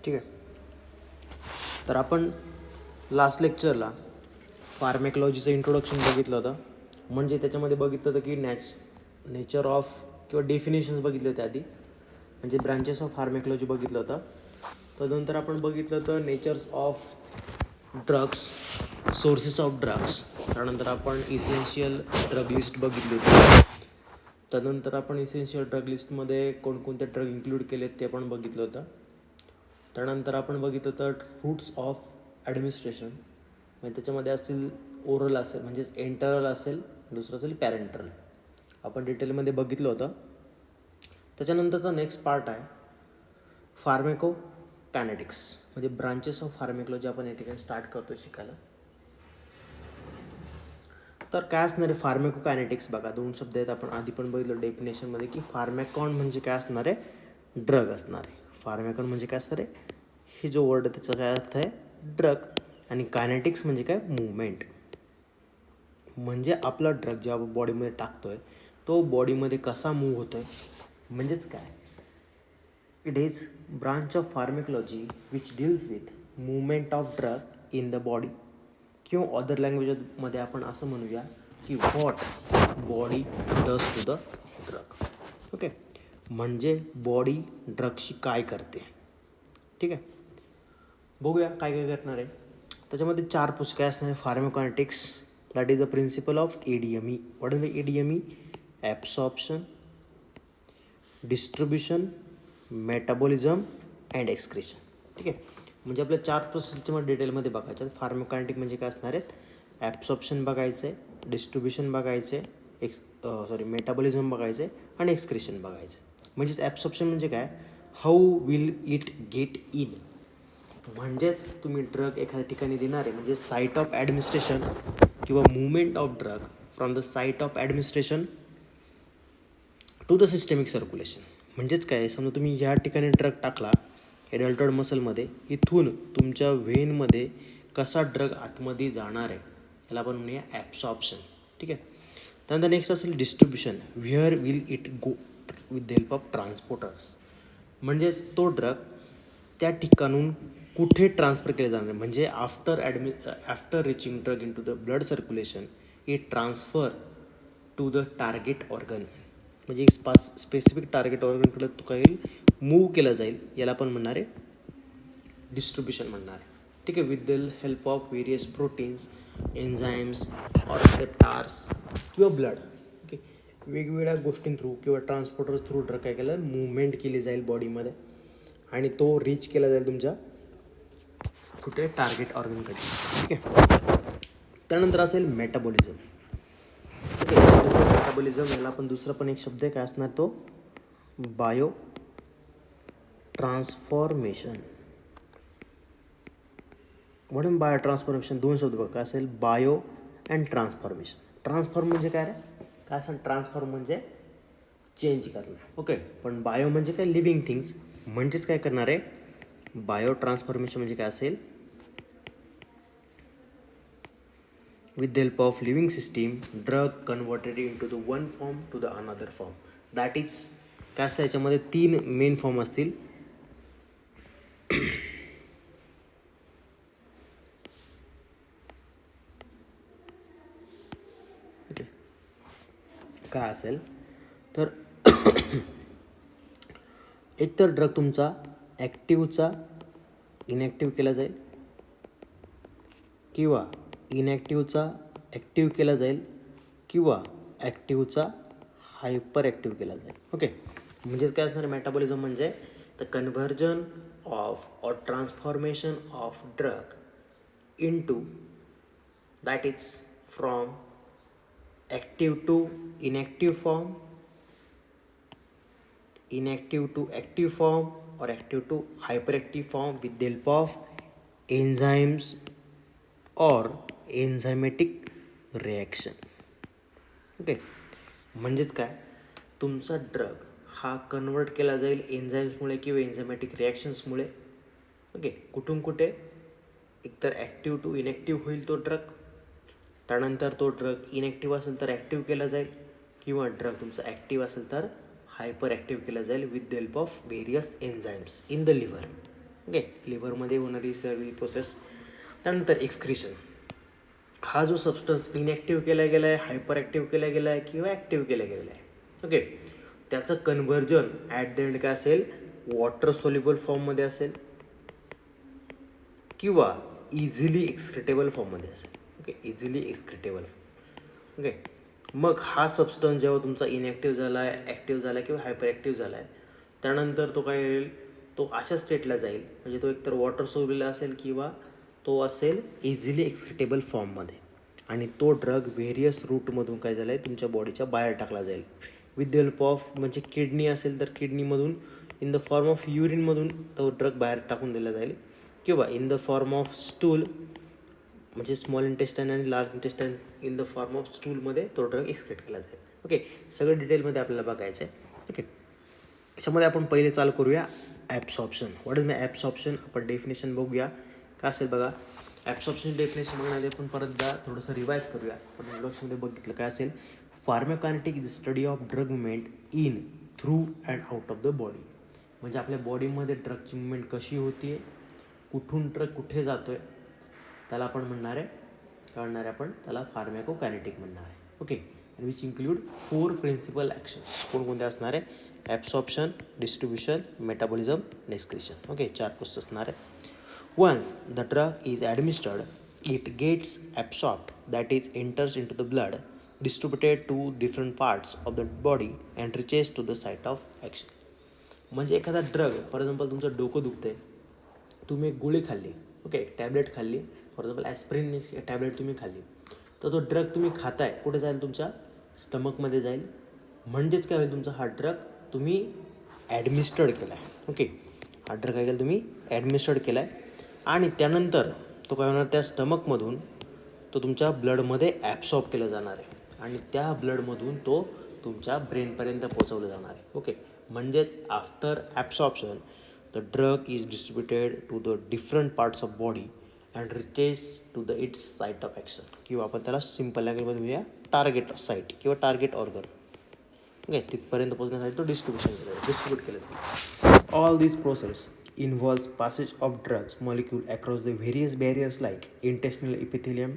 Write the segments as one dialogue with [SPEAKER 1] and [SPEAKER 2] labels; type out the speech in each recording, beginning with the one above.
[SPEAKER 1] ठीक आहे. तर आपण लास्ट लेक्चरला फार्मॅकॉलॉजीचं इंट्रोडक्शन बघितलं होतं. म्हणजे त्याच्यामध्ये बघितलं होतं की नेचर ऑफ किंवा डेफिनेशन्स बघितले होते आधी, म्हणजे ब्रांचेस ऑफ फार्मॅकॉलॉजी बघितलं होतं. तदनंतर आपण बघितलं होतं natures of drugs, sources of drugs. त्यानंतर आपण इसेन्शियल ड्रग लिस्ट बघितली होती. त्यानंतर आपण इसेन्शियल ड्रग लिस्टमध्ये कोणकोणते ड्रग इन्क्लूड केलेत ते पण बघितलं होतं. त्यानंतर आपण बघितलं होतं रूट्स ऑफ ॲडमिनिस्ट्रेशन, म्हणजे त्याच्यामध्ये असतील ओरल असेल म्हणजेच एंटरल असेल, दुसरं असेल पॅरेंटरल. आपण डिटेलमध्ये बघितलं होतं. त्याच्यानंतरचा नेक्स्ट पार्ट आहे फार्मॅकोकायनेटिक्स, म्हणजे ब्रांचेस ऑफ फार्मॅकॉलॉजी आपण या ठिकाणी स्टार्ट करतो शिकायला. तर काय असणार आहे फार्मॅकोकायनेटिक्स? बघा, दोन शब्द आहेत. आपण आधी पण बघितलं डेफिनेशनमध्ये की फार्मॅकॉन म्हणजे काय असणार आहे, ड्रग असणार आहे. फार्मॅकॉन म्हणजे काय असणार आहे, हे जो वर्ड आहे त्याचा काय अर्थ आहे, ड्रग. आणि कायनेटिक्स म्हणजे काय, मूवमेंट. म्हणजे आपला ड्रग जेव्हा बॉडीमध्ये टाकतोय तो बॉडीमध्ये कसा मूव्ह होतोय, म्हणजेच काय. It is branch of pharmacology which deals with movement of drug in the body, किंवा अदर लँग्वेजमध्ये आपण असं म्हणूया की what body does to the drug. Okay, म्हणजे बॉडी ड्रगशी काय करते. ठीक आहे, बघूया काय काय करणार आहे. त्याच्यामध्ये 4 पुस्तके काय असणार आहे, pharmacokinetics, that is the principle of ADME. What is the ADME? Absorption, distribution, metabolism and excretion. ठीक आहे, म्हणजे आपल्या 4 प्रोसेसच्यामध्ये डिटेलमध्ये बघायच्या. फार्मॅकोकायनेटिक म्हणजे काय असणार आहेत, ॲब्सॉर्प्शन बघायचं आहे, डिस्ट्रीब्युशन बघायचं आहे, मेटाबॉलिझम बघायचं आहे आणि एक्सक्रिशन बघायचं आहे. म्हणजेच ॲब्सॉर्प्शन म्हणजे काय, how will it get in. म्हणजेच तुम्ही ड्रग एखाद्या ठिकाणी देणार आहे, म्हणजे साईट ऑफ ॲडमिनिस्ट्रेशन किंवा movement of drug from the site of administration to the systemic circulation. म्हणजेच काय, समजा तुम्ही ह्या ठिकाणी ड्रग टाकला एडल्टॉइड मसलमध्ये, इथून तुमच्या व्हेनमध्ये कसा ड्रग आतमध्ये जाणार आहे त्याला आपण म्हणूया ॲब्सॉर्प्शन. ठीक आहे. त्यानंतर नेक्स्ट असेल distribution, where will it go with the help of transporters. म्हणजेच तो ड्रग त्या ठिकाणून कुठे ट्रान्सफर केले जाणार, म्हणजे after reaching drug in to the blood circulation it transfer to the target organ. म्हणजे एक स्पेसिफिक टार्गेट ऑर्गनकडे तो काही मूव्ह केला जाईल, याला आपण म्हणणार आहे डिस्ट्रीब्युशन म्हणणार आहे. ठीक आहे, with the help of various proteins, enzymes or receptors किंवा ब्लड. ओके, वेगवेगळ्या गोष्टीं थ्रू किंवा ट्रान्सपोर्टर्स थ्रू ड्रग काय केलं, मूवमेंट केली जाईल बॉडीमध्ये आणि तो रीच केला जाईल तुमच्या कुठे, टार्गेट ऑर्गनकडे. ठीक आहे. त्यानंतर असेल मेटाबॉलिझम. ओके, मेटाबॉलिझम याला आपण दुसरा पण एक शब्द आहे, काय असणार तो, बायो ट्रान्सफॉर्मेशन. म्हणून बायो ट्रान्सफॉर्मेशन, दोन शब्द बघा काय असेल, बायो अँड ट्रान्सफॉर्मेशन. ट्रान्सफॉर्म म्हणजे काय रे, काय असेल, ट्रान्सफॉर्म म्हणजे चेंज करणं. ओके, पण बायो म्हणजे काय, लिव्हिंग थिंग्स. म्हणजेच काय करणार आहे, बायो ट्रान्सफॉर्मेशन म्हणजे काय असेल, with the help of living system drug converted into the one form to the another form. that is काय असं, याच्यामध्ये 3 मेन फॉर्म असतील. ओके, काय असेल तर एक तर ड्रग तुमचा ॲक्टिव्हचा इनॅक्टिव्ह केला जाईल, किंवा इनॅक्टिव्हचा ॲक्टिव्ह केला जाईल, किंवा ॲक्टिव्हचा हायपर ॲक्टिव्ह केला जाईल. ओके, म्हणजेच काय असणार, मेटाबॉलिझम म्हणजे the conversion of or transformation of drug into, that is from active to inactive form, inactive to active form, or active to hyperactive form with the help of enzymes or enzymatic reaction. Okay, म्हणजेच काय, तुमचा drug हा convert केला जाईल एन्झाईम्समुळे किंवा enzymatic रिॲक्शन्समुळे. Okay, कुठून कुठे, एकतर ॲक्टिव्ह टू इनॅक्टिव्ह होईल तो ड्रग, त्यानंतर तो ड्रग इनॅक्टिव्ह असेल तर ॲक्टिव्ह केला जाईल, किंवा ड्रग तुमचा ॲक्टिव्ह असेल तर हायपर ॲक्टिव्ह केला जाईल with the help of various enzymes in the liver. Okay, लिव्हरमध्ये होणारी सगळी प्रोसेस. त्यानंतर एक्सक्रिशन. हा जो सबस्टन्स इनॅक्टिव्ह केला गेला आहे, हायपर ॲक्टिव्ह केला गेला आहे किंवा ॲक्टिव्ह केला गेलेला आहे, ओके, त्याचं कन्व्हर्जन ॲट द एंड काय असेल, वॉटर सोल्युबल फॉर्ममध्ये असेल किंवा इझिली एक्सक्रिटेबल फॉर्ममध्ये असेल. Okay, easily एक्सक्रिटेबल. ओके, मग हा सबस्टन्स जेव्हा तुमचा इनॅक्टिव्ह झाला आहे, ॲक्टिव्ह झाला आहे किंवा हायपर ॲक्टिव्ह झाला आहे, त्यानंतर तो काय होईल, तो अशा स्टेटला जाईल, म्हणजे तो एकतर वॉटर सोल्युबल असेल किंवा तो असेल इझिली एक्सक्रिटेबल फॉर्ममध्ये. आणि तो ड्रग व्हेरियस रूटमधून काय झालं आहे, तुमच्या बॉडीच्या बाहेर टाकला जाईल विथ द हेल्प ऑफ, म्हणजे किडनी असेल तर किडनीमधून इन द फॉर्म ऑफ युरिनमधून तो ड्रग बाहेर टाकून दिला जाईल किंवा in the form of stool, म्हणजे स्मॉल इंटेस्टाईन आणि large intestine in the form of स्टूलमध्ये तो ड्रग एक्सक्रीट केला जाईल. ओके, सगळं डिटेलमध्ये आपल्याला बघायचं आहे. ओके, याच्यामध्ये आपण पहिले चालू करूया absorption. What is my absorption, आपण डेफिनेशन बघूया काय असेल. बघा, ॲब्सॉर्प्शन डेफिनेशन बघण्याआधी आपण परतदा थोडंसं रिवाईज करूया. आपण इंट्रोडक्शनमध्ये बघितलं काय असेल, pharmacokinetic is study of drug movement in, through and out of the body. म्हणजे आपल्या बॉडीमध्ये ड्रगची मुवमेंट कशी होती आहे, कुठून ड्रग कुठे जातो आहे, त्याला आपण म्हणणार आहे काय म्हणणार आहे, आपण त्याला फार्माकोकायनेटिक म्हणणार आहे. Okay, which include 4 principal actions. कोणकोणते असणार आहे, absorption, distribution, metabolism, excretion. Okay, 4 process असणार आहेत. Once the drug is administered, it gets absorbed, that is enters into the blood, distributed to different parts of the body and reaches to the site of action. म्हणजे एखादा drug, for example तुमचं डोकं दुखतं आहे, तुम्ही एक गोळी खाल्ली, ओके, एक टॅबलेट खाल्ली, फॉर एक्झाम्पल ॲस्प्रिन टॅबलेट तुम्ही खाल्ली, तर तो ड्रग तुम्ही खाताय कुठे जाईल, तुमच्या स्टमकमध्ये जाईल. म्हणजेच काय होईल, तुमचा हा ड्रग तुम्ही ॲडमिनिस्टर्ड केला आहे. ओके, हा ड्रग काय केला, तुम्ही ॲडमिनिस्टर्ड केला आहे आणि त्यानंतर तो काय होणार, त्या स्टमकमधून तो तुमच्या ब्लडमध्ये ॲब्सॉर्ब केला जाणार आहे आणि त्या ब्लडमधून तो तुमच्या ब्रेनपर्यंत पोचवलं जाणार आहे. ओके, म्हणजेच after absorption the drug is distributed to the different parts of body and reaches to the its site of action, किंवा आपण त्याला सिम्पल लँग्वेजमध्ये म्हणूया टार्गेट साईट किंवा टार्गेट ऑर्गन. ओके, तिथपर्यंत पोहोचण्यासाठी तो डिस्ट्रीब्यूट केला जाईल. All this process involves passage of drugs molecule across the various barriers like intestinal epithelium,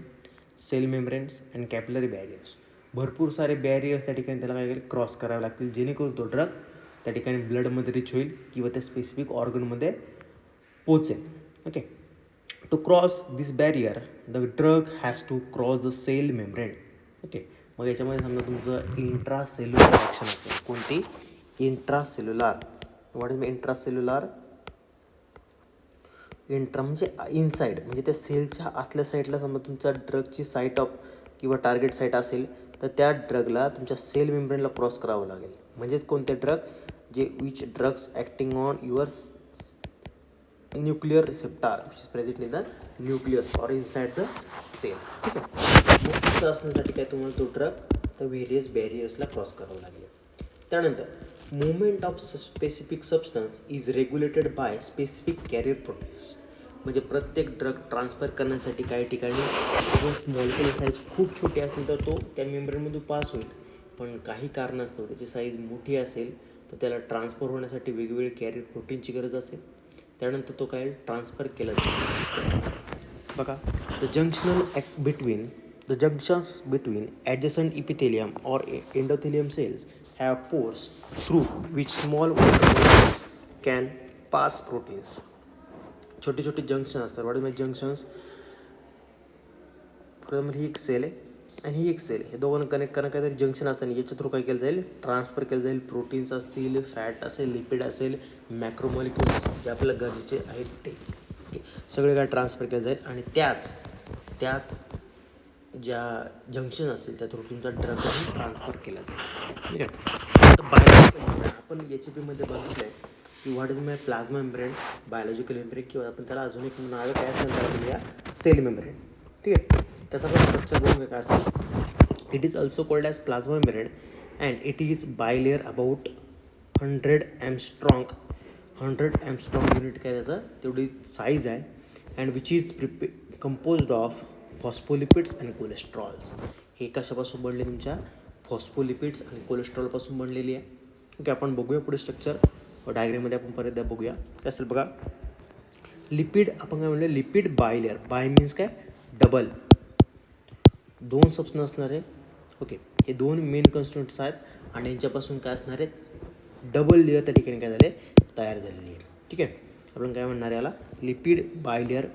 [SPEAKER 1] cell membranes and capillary barriers. भरपूर सारे बॅरियर्स त्या ठिकाणी त्याला काय क्रॉस करावे लागतील, जेणेकरून तो ड्रग त्या ठिकाणी ब्लडमध्ये रिच होईल किंवा त्या स्पेसिफिक ऑर्गनमध्ये पोचेल. Okay, to cross this barrier the drug has to cross the cell membrane. Okay, मग याच्यामध्ये समजा तुमचं इंट्रासेल्युलर ॲक्शन असेल. कोणती, इंट्रासेल्युलर. व्हॉट इज इंट्रासेल्युलर, म्हणजे इनसाईड, म्हणजे त्या सेलच्या आतल्या साईडला समजा तुमच्या ड्रगची साईट ऑफ किंवा टार्गेट साईट असेल तर त्या ड्रगला तुमच्या सेल मेम्ब्रेनला क्रॉस करावं लागेल. म्हणजेच कोणते ड्रग, जे which drugs acting on your nuclear receptor which is present in the nucleus or inside the cell. ठीक आहे, मग असं असण्यासाठी काय तुम्हाला तो ड्रग तर व्हेरियस बॅरियर्सला क्रॉस करावं लागेल. त्यानंतर movement of specific substance is regulated by specific carrier proteins. म्हणजे प्रत्येक ड्रग ट्रान्सफर करण्यासाठी काही ठिकाणी मॉलिक्युलर साईज खूप छोटी असेल तर तो त्या मेम्ब्रेनमधून पास होईल, पण काही कारणास्तव त्याची साईज मोठी असेल तर त्याला ट्रान्सफर होण्यासाठी वेगवेगळे कॅरियर प्रोटीनची गरज असेल. त्यानंतर तो काय ट्रान्सफर केला जातो. बघा, the junctions between adjacent epithelium or endothelium cells have pores through which small water molecules can pass proteins. छोटे छोटे जंक्शन असतात. What is my junctions, for example ही एक सेल आहे आणि ही एक सेल आहे, हे दोघांना कनेक्ट करणं काहीतरी जंक्शन असतं आणि याच्या थ्रू काय केलं जाईल, ट्रान्सफर केलं जाईल. प्रोटीन्स असतील, फॅट असेल, लिपिड असेल, मॅक्रोमॉलिक्युल्स जे आपल्याला गरजेचे आहेत ते सगळे काय ट्रान्सफर केलं जाईल आणि त्याच ज्या जंक्शन असतील त्या थ्रू तुमचा ड्रगही ट्रान्सफर केला जाईल. ठीक आहे, आता बायोलॉजिकल आपण एच पीमध्ये बघितलं आहे की what is my plasma membrane, biological membrane, किंवा आपण त्याला अजून एक नाव काय असेल त्याला म्हणूया सेल मेम्ब्रेन. ठीक आहे, त्याचा पण स्ट्रक्चर बघूया काय असेल. It is also called as plasma membrane and it is bilayer about 100 Angstrom. 100 Angstrom unit काय त्याचं तेवढी साईज आहे. And which is composed of phospholipids आणि कोलेस्ट्रॉल्स. हे कशापासून बनले, तुमच्या फॉस्फोलिपिड्स आणि कोलेस्ट्रॉलपासून बनलेली आहे. ओके, आपण बघूया पुढे स्ट्रक्चर डायग्राममध्ये आपण परत बघूया काय असेल. बघा, लिपिड आपण काय म्हणलं, लिपिड बायलेअर. बाय मीन्स काय, डबल. 2 सब्सटन्स असणार आहे. ओके, हे 2 मेन कॉन्स्टिट्युएंट्स आहेत आणि यांच्यापासून काय असणार आहेत, डबल लेअर त्या ठिकाणी काय झाले, तयार झालेली आहे. ठीक आहे, आपण काय म्हणणार याला, lipid bilayer.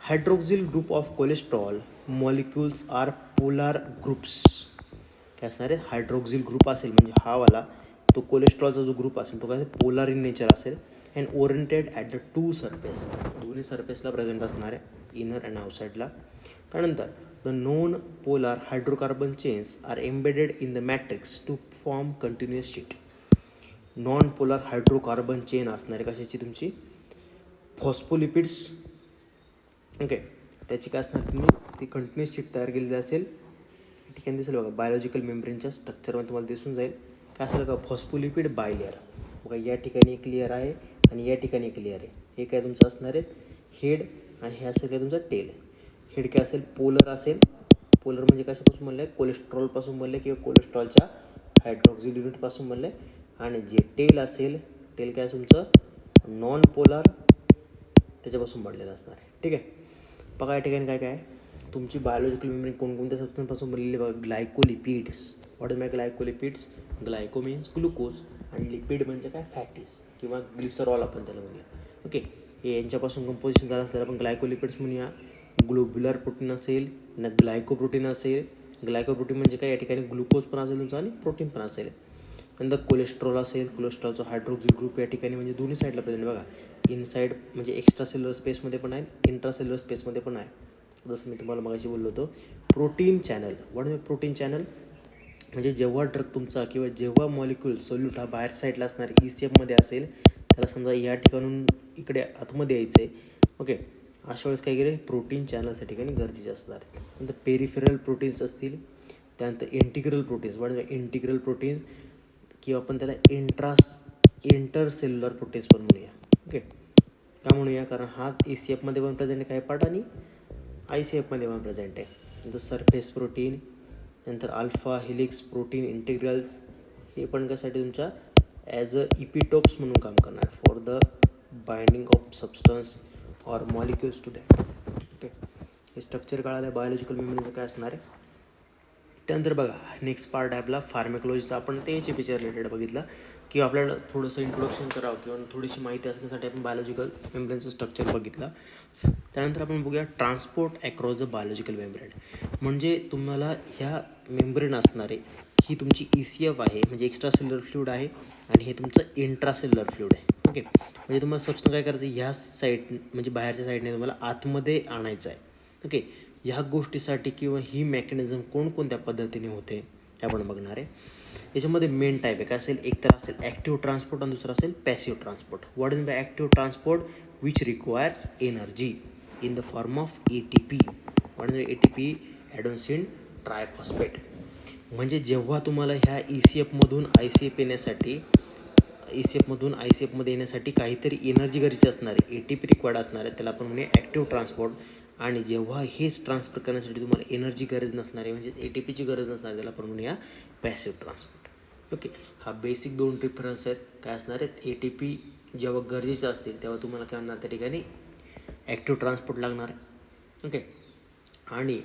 [SPEAKER 1] Hydroxyl group of cholesterol molecules are polar groups. काय असणार आहे, हायड्रोक्सिल ग्रुप असेल म्हणजे हा वाला तो कोलेस्ट्रॉलचा जो ग्रुप असेल तो काय पोलार इन नेचर असेल and oriented at the 2 surface. दोन्ही सरफेसला प्रेझेंट असणार आहे, इनर अँड आउटसाईडला. त्यानंतर the non polar hydrocarbon chains are embedded in the matrix to form continuous sheet. Non polar hydrocarbon chain असणार आहे कशाची, तुमची फॉस्फोलिपिड्स. ओके, त्याची काय असणार, तुम्ही ती कंटिन्युअस शीट तयार केलेली असेल. ठिकाणी दिसेल बघा, बायोलॉजिकल मेम्ब्रेनच्या स्ट्रक्चरमध्ये तुम्हाला दिसून जाईल काय असेल का, फॉस्फोलिपिड बायलेअर. बघा या ठिकाणी एक लेअर आहे आणि या ठिकाणी एक लेअर आहे. हे काय तुमचं असणार आहेत हेड आणि हे असेल काय तुमचा टेल. हेड काय असेल, पोलर असेल. पोलर म्हणजे कशापासून बनलं आहे, कोलेस्ट्रॉलपासून बनलं किंवा कोलेस्ट्रॉलच्या हायड्रोक्सिल युनिटपासून बनलं आहे. आणि जे टेल असेल, टेल काय तुमचं नॉन पोलर त्याच्यापासून बनलेलं असणार आहे. ठीक आहे, बघा या ठिकाणी काय काय तुमची बायोलॉजिकल मेमरी कोणकोणत्या सबस्टन्सपासून बनलेली बघा, glycolipids. What is my glycolipids, glyco means glucose आणि लिपिड म्हणजे काय, फॅटीज किंवा ग्लिसरॉल आपण त्याला म्हणूया. ओके, हे यांच्यापासून कंपोजिशन झालं असल्यावर आपण ग्लायकोलिपिड्स म्हणूया. ग्लोब्युलर प्रोटीन असेल ना, ग्लायकोप्रोटीन असेल. ग्लायकोप्रोटीन म्हणजे काय, या ठिकाणी ग्लुकोज पण असेल तुमचा आणि प्रोटीन पण असेल. नंतर कोलेस्ट्रॉल असेल, कोलेस्ट्रॉलचा हायड्रोक्सिल ग्रुप या ठिकाणी म्हणजे दोन्ही साईडला प्रेझेंट बघा. इनसाईड म्हणजे एक्स्ट्रा सेल्युलर स्पेसमध्ये पण आहे, इंट्रासेल्युलर स्पेसमध्ये पण आहे. जसं मी तुम्हाला मगाशी बोललो होतो, protein channel. What is protein channel, म्हणजे जेव्हा ड्रग तुमचा किंवा जेव्हा मॉलिक्यूल सोल्यूट हा बाहेर साईडला असणार ECMमध्ये असेल, त्याला समजा या ठिकाणून इकडे आतमध्ये यायचं आहे. ओके, अशा वेळेस काय केलं, प्रोटीन चॅनल्स या ठिकाणी गरजेचे असणार आहेत. नंतर पेरिफेरल प्रोटीन्स असतील. त्यानंतर integral proteins. What is integral proteins किंवा आपण त्याला इंटरसेल्युलर प्रोटीन्स पण म्हणूया. ओके, का म्हणूया, कारण हा ECFमध्ये पण प्रेझेंट आहे काही पार्ट आणि ICFमध्ये पण प्रेझेंट आहे. नंतर सरफेस प्रोटीन, नंतर अल्फा हेलिक्स प्रोटीन इंटिग्रल्स, हे पण कशासाठी तुमच्या ॲज अ इपिटोप्स म्हणून काम करणार, for the binding of substance or molecules to that. Okay, हे स्ट्रक्चर कळालं आहे बायोलॉजिकल मेमरीचं काय असणार आहे. त्यानंतर बघा नेक्स्ट पार्ट आहे आपला फार्मेकोलॉजीचा. आपण ते पिक्चर रिलेटेड बघितलं किंवा आपल्याला थोडंसं इंट्रोडक्शन करावं किंवा थोडीशी माहिती असण्यासाठी आपण बायोलॉजिकल मेम्ब्रेनचं स्ट्रक्चर बघितलं. त्यानंतर आपण बघूया transport across the biological membrane. म्हणजे तुम्हाला ह्या मेम्ब्रेन असणारे ही तुमची ECF आहे म्हणजे एक्स्ट्रा सेल्युलर फ्लुइड आहे आणि हे तुमचं इंट्रासेल्युलर फ्लुइड आहे. ओके, म्हणजे तुम्हाला सबस्टन्स काय करायचं, ह्या साईड म्हणजे बाहेरच्या साईडने तुम्हाला आतमध्ये आणायचं आहे. ओके, ह्या गोष्टीसाठी किंवा ही मेकॅनिझम कोणकोणत्या पद्धतीने होते ते आपण बघणार आहे. याच्यामध्ये मेन टाईप आहे काय असेल, एक तर असेल ॲक्टिव्ह ट्रान्सपोर्ट आणि दुसरा असेल passive transport. What is the active transport, which requires energy in the form of ATP. What is ATP, adenosine triphosphate. म्हणजे जेव्हा तुम्हाला ह्या ECFमधून ICF येण्यासाठी ICFमध्ये येण्यासाठी काहीतरी एनर्जी गरजेची असणार आहे, ATP रिक्वायर्ड असणार आहे, त्याला आपण म्हणूया ॲक्टिव्ह ट्रान्सपोर्ट. आणि जेव्हा हेच ट्रान्सफर करण्यासाठी तुम्हाला एनर्जी गरज नसणार आहे म्हणजे ATPची गरज नसणार आहे, त्याला आपण म्हणूया पॅसिव्ह ट्रान्सपोर्ट. ओके, हा बेसिक 2 डिफरन्स आहेत. काय असणार आहेत, ATP जेव्हा गरजेचं असतील तेव्हा तुम्हाला काय म्हणणार त्या ठिकाणी ॲक्टिव्ह ट्रान्सपोर्ट लागणार आहे. ओके, आणि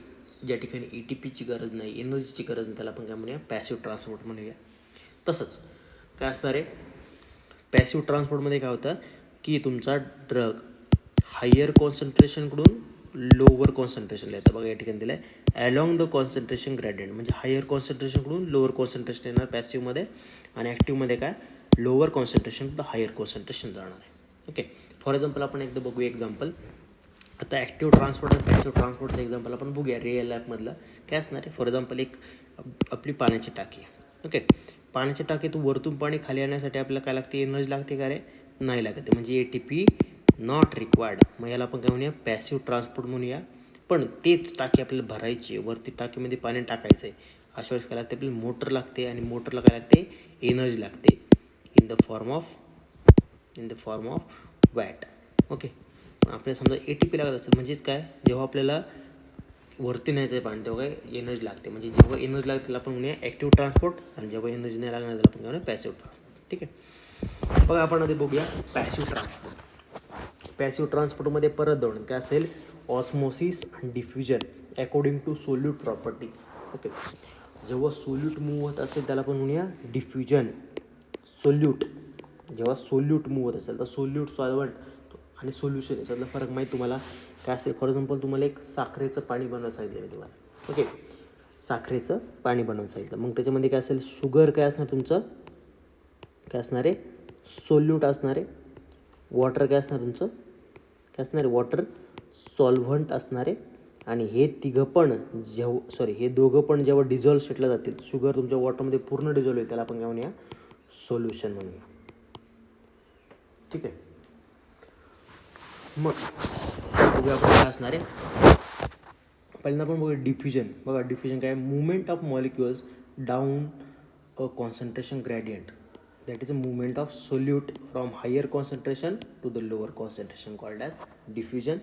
[SPEAKER 1] ज्या ठिकाणी ATPची गरज नाही, एनर्जीची गरज नाही, त्याला आपण काय म्हणूया पॅसिव्ह ट्रान्सपोर्ट म्हणूया. तसंच काय असणार आहे, पॅसिव्ह ट्रान्सपोर्टमध्ये काय होतं की तुमचा ड्रग हायर कॉन्सन्ट्रेशनकडून लोअर कॉन्सन्ट्रेशनला येतं. बघा या ठिकाणी दिलं आहे अलॉंग द कॉन्सन्ट्रेशन ग्रेडियंट, म्हणजे हायर कॉन्सन्ट्रेशनकडून लोअर कॉन्सन्ट्रेशन येणार पॅसिव्हमध्ये आणि ॲक्टिव्हमध्ये काय lower concentration the higher concentration जाणार आहे. ओके, फॉर एक्झाम्पल आपण एकदा बघूया एक्झाम्पल. आता ॲक्टिव्ह ट्रान्सपोर्ट आणि पॅसिव्ह ट्रान्सपोर्टचं एक्झाम्पल आपण बघूया रिअल लाईफमधलं. काय असणार आहे, फॉर एक्झाम्पल एक आपली पाण्याची टाकी. ओके, पाण्याची टाकी तू वरतून पाणी खाली आणण्यासाठी आपल्याला काय लागते, एनर्जी लागते का रे, नाही लागते, म्हणजे ATP नॉट रिक्वायर्ड. मग याला आपण काय म्हणूया पॅसिव्ह ट्रान्सपोर्ट म्हणूया. पण तेच टाकी आपल्याला भरायची आहे, वरती टाकीमध्ये पाणी टाकायचं आहे, अशा वेळेस काय लागते आपल्याला मोटर लागते आणि मोटरला काय लागते एनर्जी लागते in the form of watt. Okay, आपल्याला समजा ATP लागत असेल म्हणजेच काय, जेव्हा आपल्याला वरती न्यायचं आहे पाणी तेव्हा काय एनर्जी लागते, म्हणजे जेव्हा एनर्जी लागते त्याला आपण म्हणूया ॲक्टिव्ह ट्रान्सपोर्ट आणि जेव्हा एनर्जी नाही लागणार त्याला आपण म्हणूया पॅसिव्ह ट्रान्सपोर्ट. ठीक आहे, बघा आपण आधी बघूया पॅसिव्ह ट्रान्सपोर्ट. पॅसिव्ह ट्रान्सपोर्टमध्ये परत दोन काय असेल, ऑस्मोसिस आणि diffusion according to solute properties. Okay, जेव्हा सोल्यूट मूव्ह होत असेल त्याला आपण म्हणूया डिफ्युजन. सोल्यूट जेव्हा सोल्यूट मूव्ह होत असेल तर सोल्यूट, सॉल्वंट आणि सोल्युशन याच्यातला फरक माहीत तुम्हाला काय असेल. फॉर एक्झाम्पल तुम्हाला एक साखरेचं पाणी बनवायला सांगितलं मी तुम्हाला. ओके, साखरेचं पाणी बनवून सांगितलं, मग त्याच्यामध्ये काय असेल, शुगर काय असणार तुमचं, काय असणार आहे, सोल्यूट असणार आहे. वॉटर काय असणार तुमचं, काय असणार आहे, वॉटर सॉल्व्हंट असणार आहे. आणि हे तिघं पण हे दोघं पण जेव्हा डिझॉल्व स्टेटला जातील, शुगर तुमच्या वॉटरमध्ये पूर्ण डिझॉल्व होईल, त्याला आपण काय म्हणूया, सोल्युशन म्हणूया. ठीक आहे, मग बघूया आपण काय असणार आहे. पहिल्यांदा आपण बघूया डिफ्युजन. बघा डिफ्युजन काय, movement of molecules down a concentration gradient, that is a movement of solute from higher concentration to the lower concentration, called as diffusion.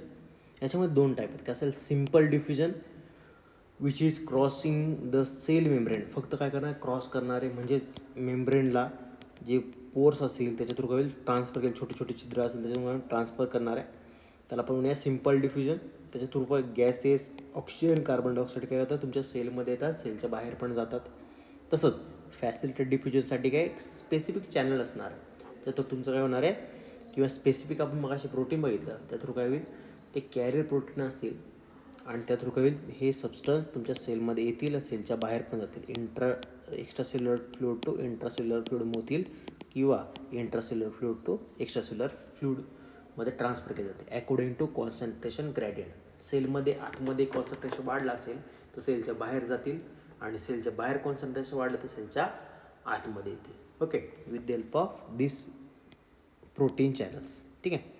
[SPEAKER 1] याच्यामध्ये दोन टाईप आहेत. काय असेल, simple diffusion which is crossing the cell membrane, फक्त काय करणार, cross करणारे, म्हणजेच मेम्ब्रेनला जे पोर्स असेल त्याच्या थ्रू काय होईल, ट्रान्सफर केलं, छोटे छोटे छिद्र असेल त्याच्यामुळे ट्रान्सफर करणार आहे, त्याला आपण म्हणूया सिम्पल डिफ्युजन. त्याच्या through gases, oxygen, carbon dioxide काय होतात तुमच्या सेलमध्ये येतात, सेलच्या बाहेर पण जातात. तसंच फॅसिलिटेड डिफ्युजनसाठी काय एक स्पेसिफिक चॅनल असणार, तर तो तुमचं काय होणार आहे, किंवा स्पेसिफिक आपण मग असे प्रोटीन बघितलं, त्या थ्रू काय होईल, ते कॅरियर प्रोटीन असतील आणि त्या थ्रू काय होईल, हे सबस्टन्स तुमच्या सेलमध्ये येतील, सेलच्या बाहेर पण जातील. Extracellular fluid to intracellular fluid होतील, किंवा इंट्रासेल्युलर फ्लुइड टू एक्स्ट्रासेल्युलर फ्लुइडमध्ये ट्रान्सफर केले जाते अकॉर्डिंग टू कॉन्सन्ट्रेशन ग्रेडियंट. सेलमध्ये आतमध्ये कॉन्सन्ट्रेशन वाढलं असेल तर सेलच्या बाहेर जातील, आणि सेलच्या बाहेर कॉन्सन्ट्रेशन वाढलं तर सेलच्या आतमध्ये येतील. Okay, with the help of this protein channels. ठीक आहे,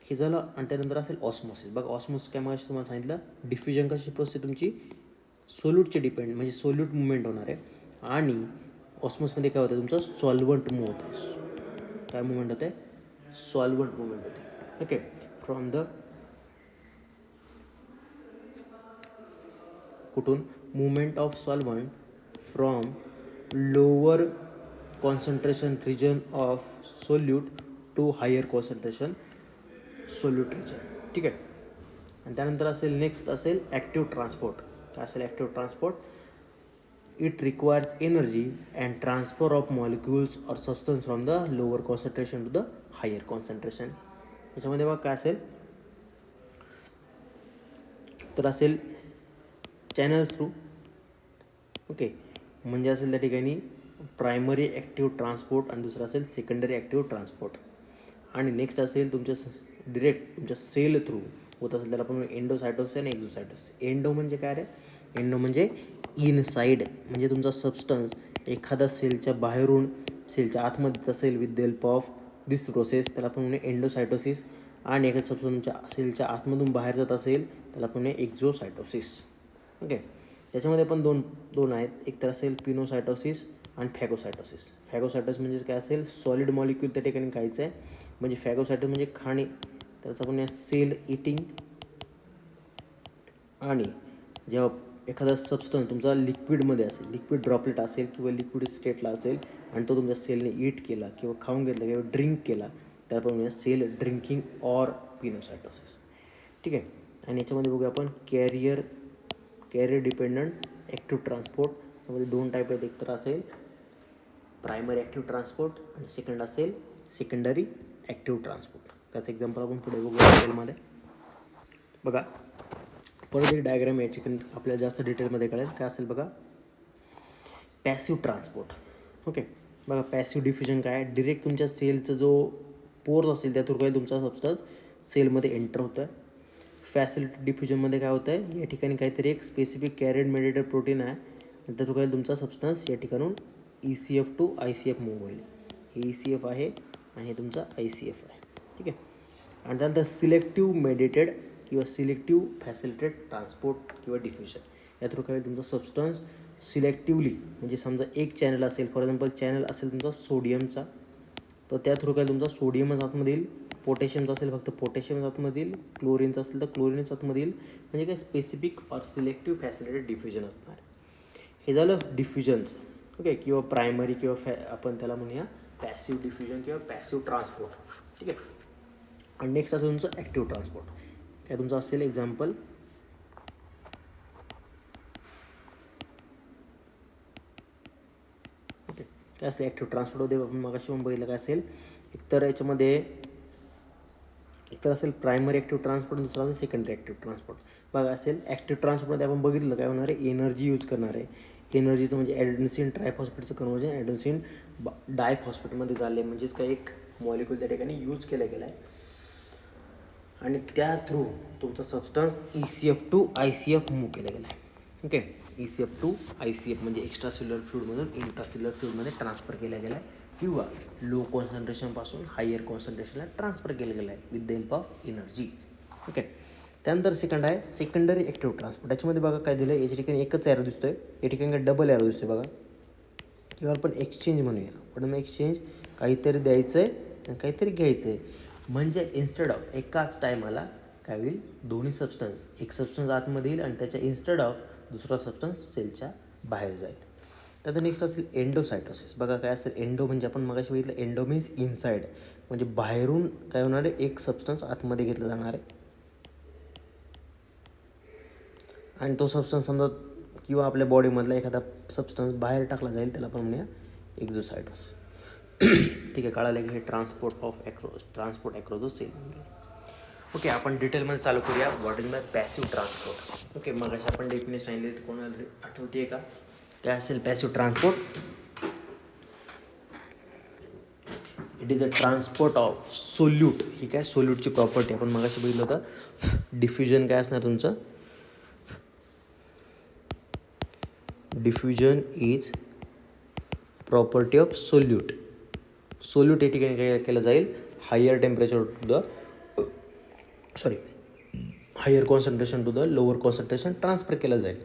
[SPEAKER 1] हे झालं. आणि त्यानंतर असेल ऑस्मोसिस. बघा ऑस्मोसिस काय, मग तुम्हाला सांगितलं, डिफ्युजन कशी प्रोसेस तुमची सोल्यूटचे डिपेंड, म्हणजे सोल्यूट मुवमेंट होणार आहे. आणि ऑस्मोसमध्ये काय होतं, तुमचं सॉल्वंट मूव्ह होतं आहे. काय मुवमेंट होते, सॉल्वंट मुवमेंट होते. ओके, फ्रॉम द कुठून, movement of solvent from lower concentration region of solute to higher concentration solute region. ठीक आहे, आणि त्यानंतर असेल नेक्स्ट असेल ॲक्टिव्ह ट्रान्सपोर्ट. काय असेल active transport, it requires energy and transfer of molecules or substance from the lower concentration to the higher concentration. याच्यामध्ये बघा काय असेल, तर असेल चॅनल्स थ्रू. ओके, म्हणजे असेल त्या ठिकाणी प्रायमरी ॲक्टिव्ह ट्रान्सपोर्ट आणि दुसरं असेल सेकंडरी ॲक्टिव्ह ट्रान्सपोर्ट. आणि नेक्स्ट असेल तुमच्या डिरेक्ट तुमच्या सेल थ्रू होत असेल, त्याला आपण एंडोसायटोसिस आणि एक्झोसायटोसिस. एंडो म्हणजे काय रे, एंडो म्हणजे इनसाईड, म्हणजे तुमचा सबस्टन्स एखादा सेलच्या बाहेरून सेलच्या आतमध्ये येत असेल with the help of this process, त्याला आपण म्हणूया एंडोसायटोसिस. आणि एखादा सबस्टन्स तुमच्या सेलच्या आतमधून बाहेर जात असेल त्याला आपण म्हणूया एक्झोसायटोसिस. ओके, त्याच्यामध्ये पण दोन आहेत, एक तर असेल पिनोसायटोसिस आणि फॅगोसायटोसिस. फॅगोसायटोसिस म्हणजे काय असेल, सॉलिड मॉलिक्यूल त्या ठिकाणी खायचं आहे, म्हणजे फॅगोसायटोसिस म्हणजे खाणे, त्याचं आपण सेल इटिंग. आणि जेव्हा एखादा सबस्टन्स तुमचा लिक्विडमध्ये असेल, लिक्विड ड्रॉपलेट असेल किंवा लिक्विड स्टेटला असेल, आणि तो तुमच्या सेलने ईट केला किंवा खाऊन घेतला किंवा ड्रिंक केला, त्याला आपण म्हणूया सेल ड्रिंकिंग ऑर पिनोसायटोसिस. ठीक आहे, आणि याच्यामध्ये बघूया आपण कॅरियर डिपेंडंट ॲक्टिव्ह ट्रान्सपोर्ट. त्यामध्ये दोन टाईप आहेत, एक तर असेल प्रायमरी ॲक्टिव्ह ट्रान्सपोर्ट आणि सेकंड असेल सेकंडरी ॲक्टिव्ह ट्रान्सपोर्ट. त्याचं एक्झाम्पल आपण पुढे बघूया डिटेलमध्ये. बघा परत एक डायग्राम याची आपल्याला जास्त डिटेलमध्ये कळेल. काय असेल बघा, पॅसिव्ह ट्रान्सपोर्ट. ओके, बघा पॅसिव्ह डिफ्युजन काय, डिरेक्ट तुमच्या सेलचा जो पोर्स असेल त्या थ्रू काय तुमचा सबस्टन्स सेलमध्ये एंटर होतं आहे. फॅसिलिटी डिफ्युजनमध्ये काय होतं आहे, या ठिकाणी काहीतरी एक स्पेसिफिक कॅरियर मेडिएटेड प्रोटीन आहे, त्या थ्रू काय तुमचा सबस्टन्स या ठिकाणून ECF टू ICF मूव्ह होईल. हे ECF आहे आणि हे तुमचा ICF आहे. ठीक आहे, आणि त्यानंतर सिलेक्टिव्ह मेडिएटेड किंवा सिलेक्टिव्ह फॅसिलिटेड ट्रान्सपोर्ट किंवा डिफ्युजन. या थ्रू काय तुमचा सबस्टन्स सिलेक्टिव्हली, म्हणजे समजा एक चॅनल असेल, फॉर एक्झाम्पल चॅनल असेल तुमचा सोडियमचा, तर त्या थ्रू काय तुमचा सोडियमच आतमध्ये येईल, पोटॅशियमचा असेल फक्त पोटॅशियम आतमध्ये येईल, क्लोरीनचा असेल तर क्लोरीनच आतमध्ये येईल, म्हणजे काय स्पेसिफिक ऑर सिलेक्टिव्ह फॅसिलिटेड डिफ्युजन असणार. हे झालं डिफ्युजनचं. ओके, किंवा प्रायमरी किंवा आपण त्याला म्हणूया पॅसिव्ह डिफ्युजन किंवा पॅसिव्ह ट्रान्सपोर्ट. ठीक आहे, आणि नेक्स्ट असेल तुमचं ॲक्टिव्ह ट्रान्सपोर्ट. काय तुमचं असेल एक्झाम्पल, ओके. काय असेल ॲक्टिव्ह ट्रान्सपोर्टमध्ये आपण मगाशी पण बघितलं काय असेल, एकतर याच्यामध्ये एकतर असेल प्रायमरी ॲक्टिव्ह ट्रान्सपोर्ट, दुसरा असेल सेकंडरी ॲक्टिव्ह ट्रान्सपोर्ट. बघा असेल ॲक्टिव्ह ट्रान्सपोर्टमध्ये आपण बघितलं काय होणार आहे, एनर्जी यूज करणार आहे. एनर्जीचं म्हणजे ॲडेनोसिन ट्रायफॉस्फेटचं कन्वर्जन ॲडेनोसिन डायफॉस्फेटमध्ये झालं आहे, म्हणजेच काय एक मॉलिक्यूल त्या ठिकाणी यूज केला गेला आहे आणि त्या थ्रू तुमचा substance ECF to ICF move केला गेला आहे. ओके, ECF टू ICF म्हणजे एक्स्ट्रा सेल्युलर फ्लुइडमधून इंट्रासेल्युलर फ्लुइडमध्ये ट्रान्सफर केला गेला आहे किंवा लो कॉन्सन्ट्रेशनपासून हायर कॉन्सन्ट्रेशनला ट्रान्सफर केलं गेलं आहे with the help of energy. Okay, त्यानंतर सेकंड आहे सेकंडरी ॲक्टिव्ह ट्रान्सपोर्ट. याच्यामध्ये बघा काय दिलं आहे, याच्या ठिकाणी एकच ॲरो दिसतो आहे, या ठिकाणी काय डबल ॲरो दिसतो आहे बघा. किंवा आपण एक्सचेंज म्हणूया, पण मग एक्सचेंज काहीतरी द्यायचं आहे आणि काहीतरी घ्यायचं आहे. म्हणजे इन्स्टेड ऑफ एकाच टायमाला काय होईल, दोन्ही सबस्टन्स, एक सबस्टन्स आतमध्ये येईल आणि त्याच्या इन्स्टेड ऑफ दुसरा सबस्टन्स सेलच्या बाहेर जाईल. त्यानंतर नेक्स्ट असेल एंडोसायटोसिस. बघा काय असेल एंडो म्हणजे आपण मगाशी बघितलं, एंडो मीन्स इनसाईड, म्हणजे बाहेरून काय होणार आहे, एक सबस्टन्स आतमध्ये घेतला जाणार आहे आणि तो सबस्टन्स समजा किंवा आपल्या बॉडीमधला एखादा सबस्टन्स बाहेर टाकला जाईल, त्याला आपण म्हणूया एक्झोसायटोसिस. ठीक आहे, कळालं की हे transport across the cell. Okay, आपण डिटेलमध्ये चालू करूया. What is the passive transport. Okay, मग अशा आपण डेफिनेशन सांगितले, तर कोणाला आठवते का काय असेल passive transport? It is a transport of solute. ही काय सोल्यूटची प्रॉपर्टी आपण मगाशी बघितलं होतं. डिफ्युजन काय असणार तुमचं, diffusion is property of solute. Solute या ठिकाणी काय केलं जाईल, higher temperature to the higher concentration to the lower concentration transfer केलं जाईल.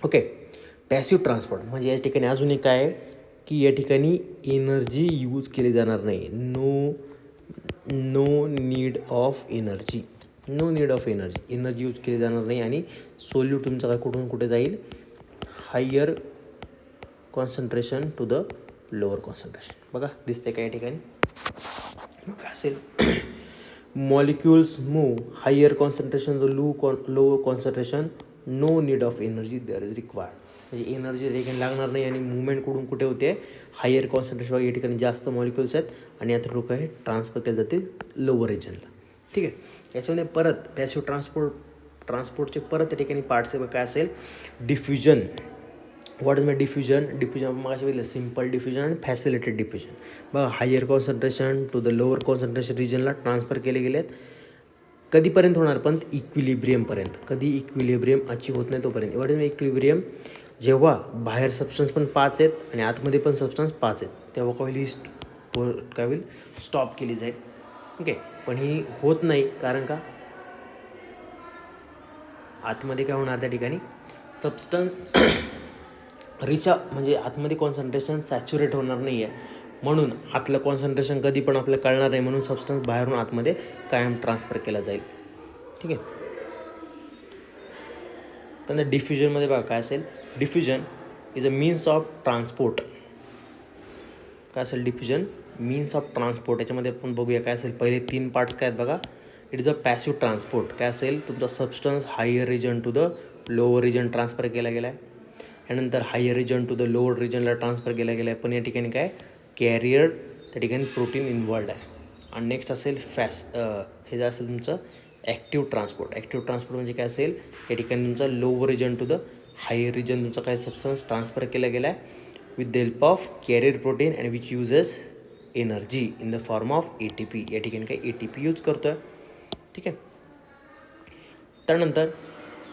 [SPEAKER 1] ओके, पॅसिव्ह ट्रान्सपोर्ट म्हणजे या ठिकाणी अजून एक काय आहे की या ठिकाणी एनर्जी यूज केली जाणार नाही. No need of energy, energy use केली जाणार नाही आणि सोल्यूट तुमचं काय कुठून कुठे जाईल, higher concentration to the lower concentration. बघा दिसते का या ठिकाणी, मग काय असेल molecules move higher concentration the lower concentration, no need of energy there is required. म्हणजे एनर्जी देखील लागणार नाही आणि मुवमेंट कुठून कुठे होते, हायर कॉन्सन्ट्रेशन या ठिकाणी जास्त मॉलिक्युल्स आहेत आणि यात लोक हे ट्रान्सफर केले जाते लोअर रिजनला. ठीक आहे, याच्यामध्ये परत पॅसिव्ह ट्रान्सपोर्टचे परत त्या ठिकाणी पार्ट्स काय असेल, diffusion. What is my diffusion, मग असे बघितलं सिम्पल डिफ्युजन आणि फॅसिलिटेड डिफ्युजन. बघा higher concentration to the lower concentration रिजनला ट्रान्सफर केले गेले आहेत. कधीपर्यंत होणार पण, इक्विलिब्रियमपर्यंत. कधी इक्विलिब्रियम अचीव होत नाही तोपर्यंत. व्हॉट इज माय इक्विलिब्रियम, जेव्हा बाहेर सबस्टन्स पण 5 आहेत आणि आतमध्ये पण सबस्टन्स 5 आहेत, तेव्हा काय होईल स्टॉप केली जाईल. ओके, पण ही होत नाही, कारण का आतमध्ये काय होणार त्या ठिकाणी सबस्टन्स म्हणजे आतमध्ये कॉन्सन्ट्रेशन सॅच्युरेट होणार नाही आहे, म्हणून आतलं कॉन्सन्ट्रेशन कधी पण आपल्याला कळणार नाही, म्हणून सबस्टन्स बाहेरून आतमध्ये कायम ट्रान्सफर केला जाईल. ठीक आहे, त्यानंतर डिफ्युजनमध्ये बघा काय असेल, diffusion is a means of transport. काय असेल डिफ्युजन, मीन्स ऑफ ट्रान्सपोर्ट. याच्यामध्ये आपण बघूया काय असेल, पहिले 3 पार्ट्स काय आहेत बघा. It is a passive transport. काय असेल, तुमचा substance higher region to the lower region transfer केला गेला आहे, त्यानंतर higher region to the lower रिजनला ट्रान्सफर केला गेला आहे, पण या ठिकाणी काय कॅरियर त्या ठिकाणी प्रोटीन इन्व्हॉल्ड आहे. आणि नेक्स्ट असेल हे जे असेल तुमचं ॲक्टिव्ह ट्रान्सपोर्ट. ॲक्टिव्ह ट्रान्सपोर्ट म्हणजे काय असेल, या ठिकाणी तुमचा lower region to the higher region तुमचा काय सबस्टन्स ट्रान्सफर केला गेला आहे with the help of carrier protein and which uses energy in the form of ATP. या ठिकाणी काय ATP यूज करतो आहे. ठीक आहे, त्यानंतर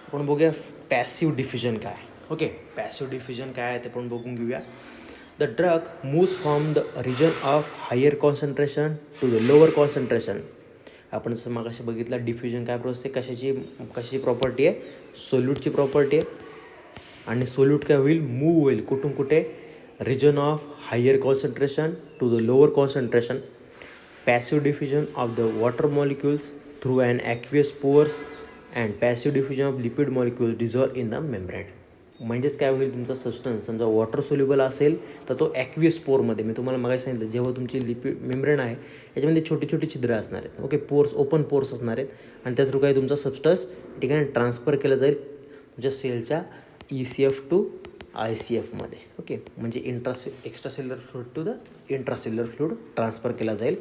[SPEAKER 1] आपण बघूया पॅसिव्ह डिफ्युजन काय. ओके, पॅसिव्ह डिफ्युजन काय आहे ते पण बघून घेऊया. The drug moves from the region of higher concentration to the lower concentration. आपण जसं मगाशी बघितलं डिफ्युजन काय प्रोसेस आहे, कशाची प्रॉपर्टी आहे, सोल्यूटची प्रॉपर्टी आहे. आणि सोल्यूट काय होईल, मूव्ह होईल कुठून कुठे, region of higher concentration to the lower concentration. Passive diffusion of the water molecules through and aqueous pores and passive diffusion of lipid molecules dissolve in the membrane. म्हणजेच काय होईल, तुमचा सबस्टन्स समजा वॉटर सोल्युबल असेल तर तो aqueous पोरमध्ये, मी तुम्हाला मगाशी सांगितलं, जेव्हा तुमची लिपिड मेम्ब्रेन आहे याच्यामध्ये छोटी छोटी छिद्र असणार आहेत, ओके, पोर्स, ओपन पोर्स असणार आहेत, आणि त्या थ्रू काय तुमचा सबस्टन्स ठिकाणी ट्रान्सफर केला जाईल तुमच्या सेलच्या ECF टू ICFमध्ये, ओके, म्हणजे extracellular fluid to the intracellular fluid transfer केला जाईल.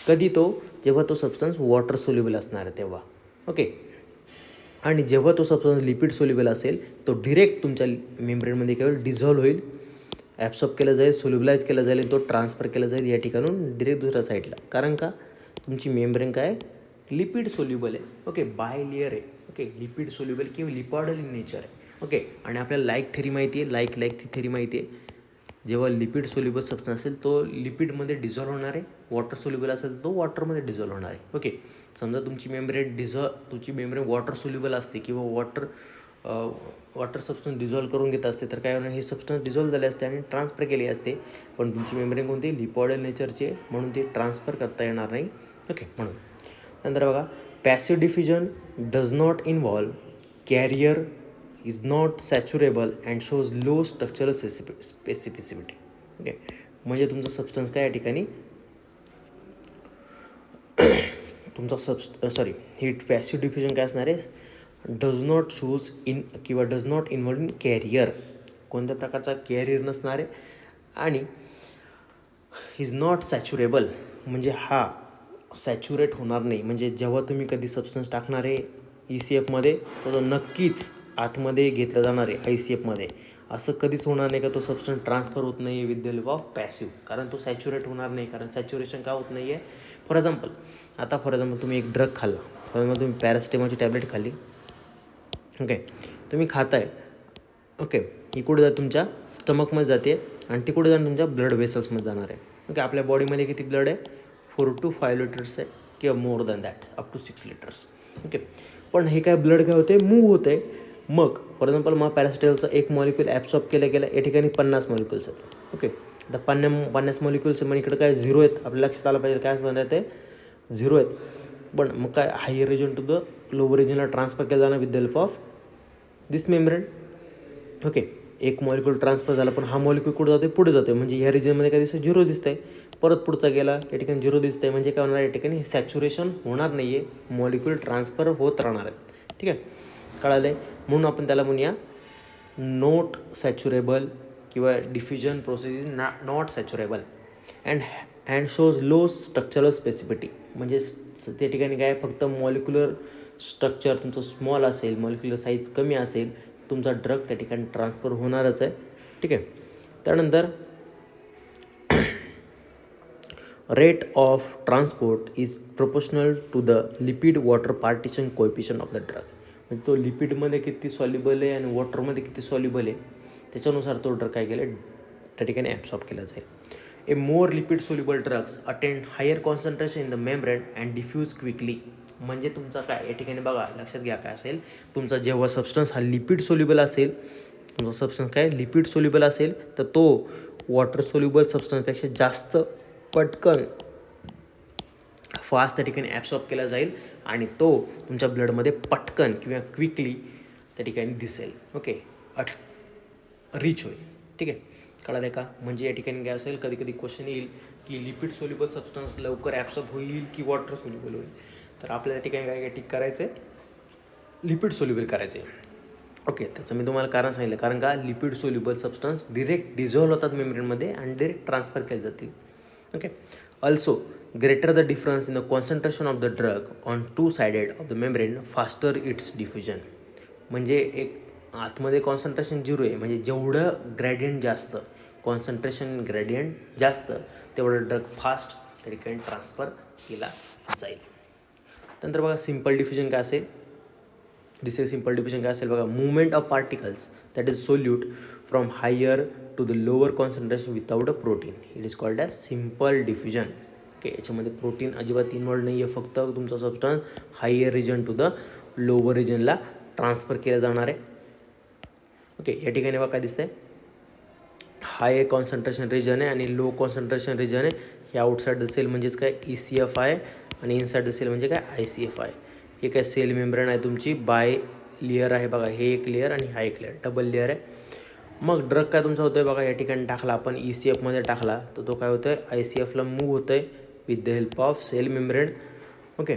[SPEAKER 1] कधी तो, जेव्हा तो सबस्टन्स वॉटर सोल्युबल असणार आहे तेव्हा, ओके. आणि जेव्हा तो सबस्टन्स लिपिड सोल्युबल असेल तो डिरेक्ट तुमच्या मेम्ब्रेनमध्ये काय होईल, डिझॉल्व्ह होईल, ॲब्सॉर्ब केला जाईल, सोल्युबलाइज केला जाईल, आणि तो ट्रान्सफर केला जाईल या ठिकाणून डिरेक्ट दुसऱ्या साईडला. कारण का, तुमची मेम्ब्रेन काय लिपिड सोल्युबल आहे, ओके, बायलेयर आहे, ओके, लिपिड सोल्युबल किंवा लिपॉइडल इन नेचर आहे, ओके. आणि आपल्याला लाईक थेरी माहिती आहे, लाईक ती थेरी माहिती आहे. जेव्हा लिपिड सोल्युबल सबस्टन्स असेल तो लिपिडमध्ये डिझॉल्व्ह होणार आहे, वॉटर सोल्युबल असेल तो वॉटरमध्ये डिझॉल्व्ह होणार आहे, ओके. समजा तुमची मेम्ब्रेन वॉटर सोल्युबल असते किंवा वॉटर सबस्टन्स डिझॉल्व्ह करून घेत असते, तर काय होणार, हे सबस्टन्स डिझॉल्व्ह झाले असते आणि ट्रान्सफर केले असते, पण तुमची मेम्ब्रेन कोणती, लिपॉइडल नेचरची आहे, म्हणून ती ट्रान्सफर करता येणार नाही, ओके. म्हणून नंतर बघा, passive diffusion does not involve carrier, is not saturable and shows low structural specificity, okay. म्हणजे तुमचा सबस्टन्स काय या ठिकाणी, तुमचा हीट पॅसिव्ह डिफ्युजन काय असणार आहे, डज नॉट चूज इन किंवा does not involve in carrier, कोणत्या प्रकारचा कॅरियर नसणार आहे, आणि इज नॉट सॅच्युरेबल म्हणजे हा सॅच्युरेट होणार नाही. म्हणजे जेव्हा तुम्ही कधी सबस्टन्स टाकणार आहे ECFमध्ये तर तो नक्कीच आतमध्ये घेतला जाणार आहे ICFमध्ये. असं कधीच होणार नाही का तो सबस्टन्स ट्रान्सफर होत नाही with the help of passive, कारण तो सॅच्युरेट होणार नाही, कारण सॅच्युरेशन का होत नाही आहे. फॉर एक्झाम्पल तुम्ही एक ड्रग खाल्ला, फॉर एक्झाम्पल तुम्ही पॅरासिटामॉलची टॅबलेट खाल्ली, ओके, तुम्ही खाताय, ओके, ही कुठे जाते, तुमच्या स्टमकमध्ये जाते, आणि ती कुठे जाणार, तुमच्या ब्लड वेसल्समध्ये जाणार आहे, ओके. आपल्या बॉडीमध्ये किती ब्लड आहे, 4 to 5 लिटर्स आहे किंवा more than that, up to 6 litres, okay. पण हे काय ब्लड काय होते, मूव्ह होते. मग फॉर एक्झाम्पल मग पॅरासिटामॉलचा एक मॉलिक्यूल ॲब्सॉर्ब केला गेला, या ठिकाणी 50 मॉलिक्युल्स आहेत, ओके. आता 50 मॉलिक्युल्स म्हणजे इकडे काय 0 आहेत, आपल्या लक्षात आलं पाहिजे काय असणार आहे, ते 0 आहेत. पण मग काय higher region to the lower रिजनला ट्रान्सफर केला जाणार with the help of this membrane, okay. एक मॉलिक्यूल ट्रान्सफर झाला, पण हा मॉलिक्यूल कुठे जातो, पुढे जातो, म्हणजे ह्या रिजनमध्ये काय दिसतं, 0 दिसतं आहे. परत पुढचा गेला, या ठिकाणी 0 दिसतं आहे, म्हणजे काय होणार, या ठिकाणी सॅच्युरेशन होणार नाही आहे, मॉलिक्यूल ट्रान्सफर होत राहणार आहेत, ठीक आहे, कळालं आहे. म्हणून आपण त्याला म्हणूया नॉट सॅच्युरेबल किंवा diffusion process is not saturable and shows low structural specificity. म्हणजे त्या ठिकाणी काय, फक्त मॉलिक्युलर स्ट्रक्चर तुमचं स्मॉल असेल, मॉलिक्युलर साईज कमी असेल, तुमचा ड्रग त्या ठिकाणी ट्रान्सफर होणारच आहे, ठीक आहे. त्यानंतर rate of transport is proportional to the lipid water partition coefficient of the drug. म्हणजे तो लिपिडमध्ये किती सॉल्युबल आहे आणि वॉटरमध्ये किती सॉल्युबल आहे त्याच्यानुसार तो ड्रग काय केलं त्या ठिकाणी ॲब्सॉर्ब केला जाईल. A more lipid soluble drugs attend higher concentration in the membrane and diffuse quickly. म्हणजे तुमचा काय या ठिकाणी बघा, लक्षात घ्या काय असेल, तुमचा जेव्हा सबस्टन्स हा लिपिड सोल्युबल असेल, तुमचा सबस्टन्स काय लिपिड सोल्युबल असेल, तर तो वॉटर सोल्युबल सबस्टन्सपेक्षा जास्त पटकन फास्ट त्या ठिकाणी ॲब्सॉर्ब केला जाईल आणि तो तुमच्या ब्लडमध्ये पटकन किंवा क्विकली त्या ठिकाणी दिसेल, ओके, रिच होईल, ठीक आहे. कळलं आहे का? म्हणजे या ठिकाणी काय असेल, कधी कधी क्वेश्चन येईल की लिपिड सोल्युबल सबस्टन्स लवकर ॲब्सॉर्ब होईल की वॉटर सोल्युबल होईल, तर आपल्याला या ठिकाणी काय टिक करायचं आहे, लिपिड सोल्युबल करायचं आहे, ओके. त्याचं मी तुम्हाला कारण सांगितलं, कारण का lipid soluble substance direct dissolve होतात मेम्ब्रेनमध्ये आणि डिरेक्ट ट्रान्सफर केले जातील, okay. Also greater the difference in the concentration of the drug on two sided of the membrane faster its diffusion. म्हणजे एक आतमध्ये कॉन्सन्ट्रेशन 0 आहे, म्हणजे जेवढं ग्रॅडियंट जास्त, कॉन्सन्ट्रेशन ग्रॅडियंट जास्त, तेवढं ड्रग फास्ट त्या ठिकाणी ट्रान्सफर केला जाईल. नंतर बघा सिम्पल डिफ्युजन काय असेल, सिम्पल डिफ्युजन काय असेल बघा, movement of particles that is solute from higher to the lower concentration without a protein, it is called as simple diffusion, okay. याच्यामध्ये प्रोटीन अजिबात इन्व्हॉल्व नाही आहे, फक्त तुमचा substance higher region to the lower रिजनला ट्रान्सफर केलं जाणार आहे, ओके. या ठिकाणी बघा काय दिसतंय, हाय कॉन्सन्ट्रेशन रिजन आहे आणि लो कॉन्सन्ट्रेशन रिजन आहे. हे आउटसाईड द सेल म्हणजेच काय ECF आहे आणि इनसाईड द सेल म्हणजे काय ICF आहे. हे काय सेल मेम्ब्रेन आहे तुमची बाय लेअर आहे बघा, हे एक लेअर आणि हा एक लेअर, डबल लेअर आहे. मग ड्रग काय तुमचा होतो आहे बघा, या ठिकाणी टाकला आपण ECFमध्ये टाकला तर तो काय होतो आहे ICFला मूव्ह होतो आहे with the help of cell membrane. Okay,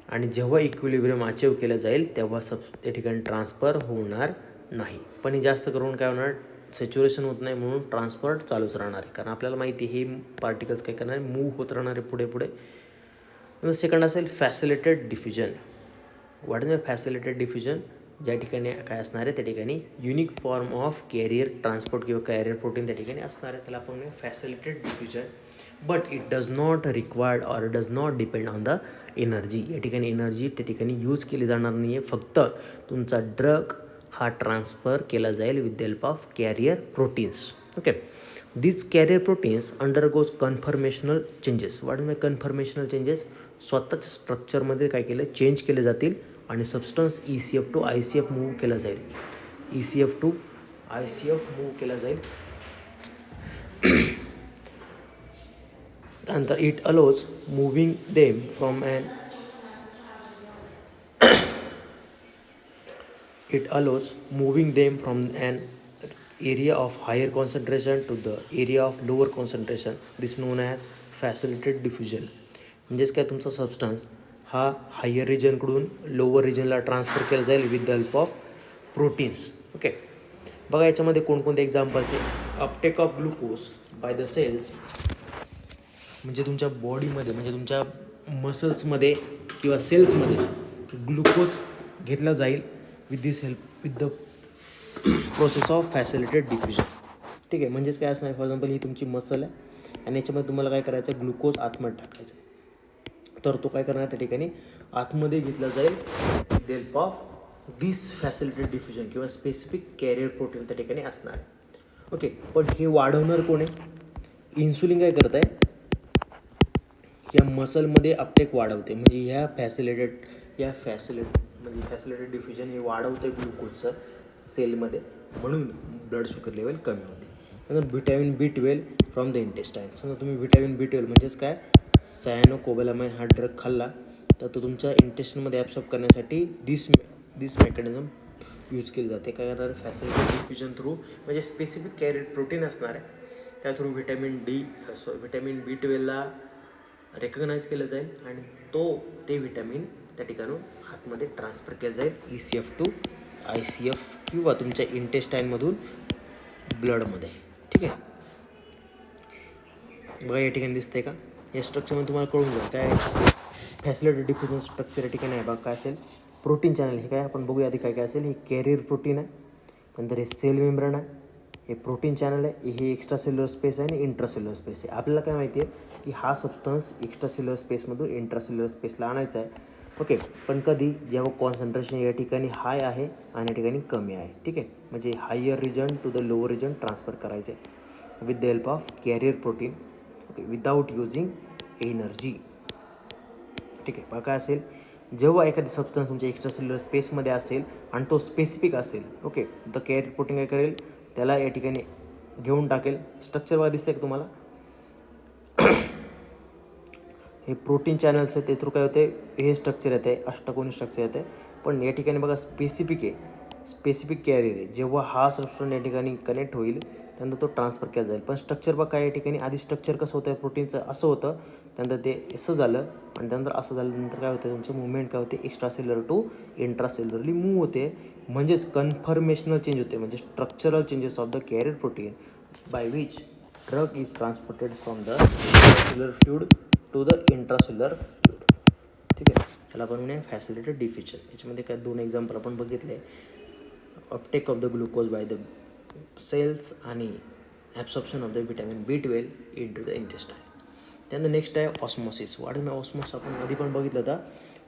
[SPEAKER 1] आणि जेव्हा इक्विलिब्रियम अचीव केलं जाईल तेव्हा त्या ठिकाणी ट्रान्सफर होणार नाही. पण जास्त करून काय होणार, सॅच्युरेशन होत नाही म्हणून ट्रान्सफर चालूच राहणार आहे, कारण आपल्याला माहिती आहे हे पार्टिकल्स काय करणार, मूव्ह होत राहणार आहे पुढे पुढे. सेकंड असेल facilitated diffusion. What is the facilitated diffusion, ज्या ठिकाणी काय असणार आहे त्या ठिकाणी unique form of carrier transport किंवा कॅरियर प्रोटीन त्या ठिकाणी असणार आहे, त्याला आपण facilitated diffusion. But it does not required or does not depend on the energy. या ठिकाणी एनर्जी त्या ठिकाणी यूज केली जाणार नाही आहे, फक्त तुमचा ड्रग हा ट्रान्सफर केला जाईल with the help of carrier proteins. Okay, this carrier proteins undergoes conformational changes. What is my conformational changes, स्वतःच स्ट्रक्चरमध्ये काय केलं, चेंज केले जातील आणि substance ECF to ICF move केला जाईल, ECF टू ICF मूव्ह केला जाईल. त्यानंतर it allows moving them from an area of higher concentration to the area of lower concentration. This known as facilitated diffusion. म्हणजेच काय, तुमचा सबस्टन्स हा higher रिजनकडून लोअर रिजनला ट्रान्सफर केला जाईल with the help of proteins. Okay, बघा याच्यामध्ये कोणकोणते एक्झाम्पल्स आहे. Uptake of glucose by the cells, म्हणजे तुमच्या बॉडीमध्ये म्हणजे तुमच्या मसल्समध्ये किंवा सेल्समध्ये ग्लुकोज घेतला जाईल with the process of फॅसिलिटेड diffusion. ठीक आहे, म्हणजेच काय असणार, फॉर एक्झाम्पल ही तुमची मसल आहे आणि याच्यामध्ये तुम्हाला काय करायचं आहे, ग्लुकोज आतमध्ये टाकायचं आहे, तर तो काय करणार त्या ठिकाणी आतमध्ये घेतला जाईल with the help of this फॅसिलिटेड diffusion किंवा स्पेसिफिक कॅरियर प्रोटीन त्या ठिकाणी असणार. ओके, पण हे वाढवणार कोण आहे, इन्सुलिन काय करत आहे, या मसलमध्ये अपटेक वाढवते, म्हणजे ह्या फॅसिलिटेड डिफ्युजन हे वाढवते ग्लुकोजचं सेलमध्ये, म्हणून ब्लड शुगर लेवल कमी होते. त्यानंतर vitamin B12 from the intestine. समजा तुम्ही व्हिटॅमिन B12 म्हणजेच काय, सायनोकोबालामाइन हा ड्रग खाल्ला तर तो तुमच्या इंटेस्टाईनमध्ये ॲब्सॉर्ब करण्यासाठी दिस मेकॅनिझम यूज केली जाते. काय करणार, फॅसिलिटेड डिफ्युजन थ्रू, म्हणजे स्पेसिफिक कॅरियर प्रोटीन असणार आहे, त्या थ्रू व्हिटॅमिन B12ला रेकग्नाईज केलं जाईल आणि ते व्हिटॅमिन त्या ठिकाणून आतमध्ये ट्रान्सफर केलं जाईल ECF टू ICF किंवा तुमच्या इंटेस्टाईनमधून ब्लडमध्ये. ठीक आहे, बघा या ठिकाणी दिसतंय का, या स्ट्रक्चरमध्ये तुम्हाला कळून जाईल काय फॅसिलिटेड डिफ्युजन स्ट्रक्चर या ठिकाणी आहे. बघा काय असेल, प्रोटीन चॅनल हे काय आपण बघूया आधी काय काय असेल. हे कॅरियर प्रोटीन आहे, त्यानंतर हे सेल मेम्ब्रेन आहे, हे प्रोटीन चॅनल आहे, हे एक्स्ट्रासेल्युलर स्पेस आहे आणि इंट्रासेल्युलर स्पेस आहे. आपल्याला काय माहिती आहे की हा सबस्टन्स एक्स्ट्रासेल्युलर स्पेसमधून इंट्रासेल्युलर स्पेसला आणायचा आहे. ओके, पण कधी, जेव्हा कॉन्सन्ट्रेशन या ठिकाणी हाय आहे आणि या ठिकाणी कमी आहे. ठीक आहे, म्हणजे higher region to the lower region transfer करायचे with the help of carrier protein. Okay, without using energy. ठीक आहे, बघा काय असेल, जेव्हा एखादी सबस्टन्स तुमच्या एक्स्ट्रासेल्युलर स्पेसमध्ये असेल आणि तो स्पेसिफिक असेल, ओके, द कॅरियर प्रोटीन काय करेल, त्याला या ठिकाणी घेऊन टाकेल. स्ट्रक्चर बघा दिसतंय का तुम्हाला, हे प्रोटीन चॅनल्स आहे, ते थ्रू काय होते, हे स्ट्रक्चर येते, अष्टकोनी स्ट्रक्चर येते. पण या ठिकाणी बघा स्पेसिफिक कॅरियर आहे, जेव्हा हा सबस्टन्स या ठिकाणी कनेक्ट होईल त्यानंतर तो ट्रान्सफर केला जाईल. पण स्ट्रक्चर बघा काय, या ठिकाणी आधी स्ट्रक्चर कसं होतं प्रोटीनचं, असं होतं, त्यानंतर ते असं झालं आणि त्यानंतर असं झाल्यानंतर काय होतं, तुमचं मुवमेंट काय होते, एक्स्ट्रासेल्युलर टू इंट्रासेल्युलरली मूव्ह होते, म्हणजेच कन्फर्मेशनल चेंज होते, म्हणजे structural changes of the carrier protein by which drug is transported from the extracellular fluid to the intracellular fluid. ठीक आहे, त्याला आपण म्हणूया फॅसिलिटेड डिफ्युजन. याच्यामध्ये काय दोन एक्झाम्पल आपण बघितले, uptake of the glucose by the cells आणि absorption of the vitamin B12 in to the intestine. त्यानंतर नेक्स्ट आहे ऑस्मोसिस. वाढ में ऑस्मोसिस आपण आधी पण बघितलं होता.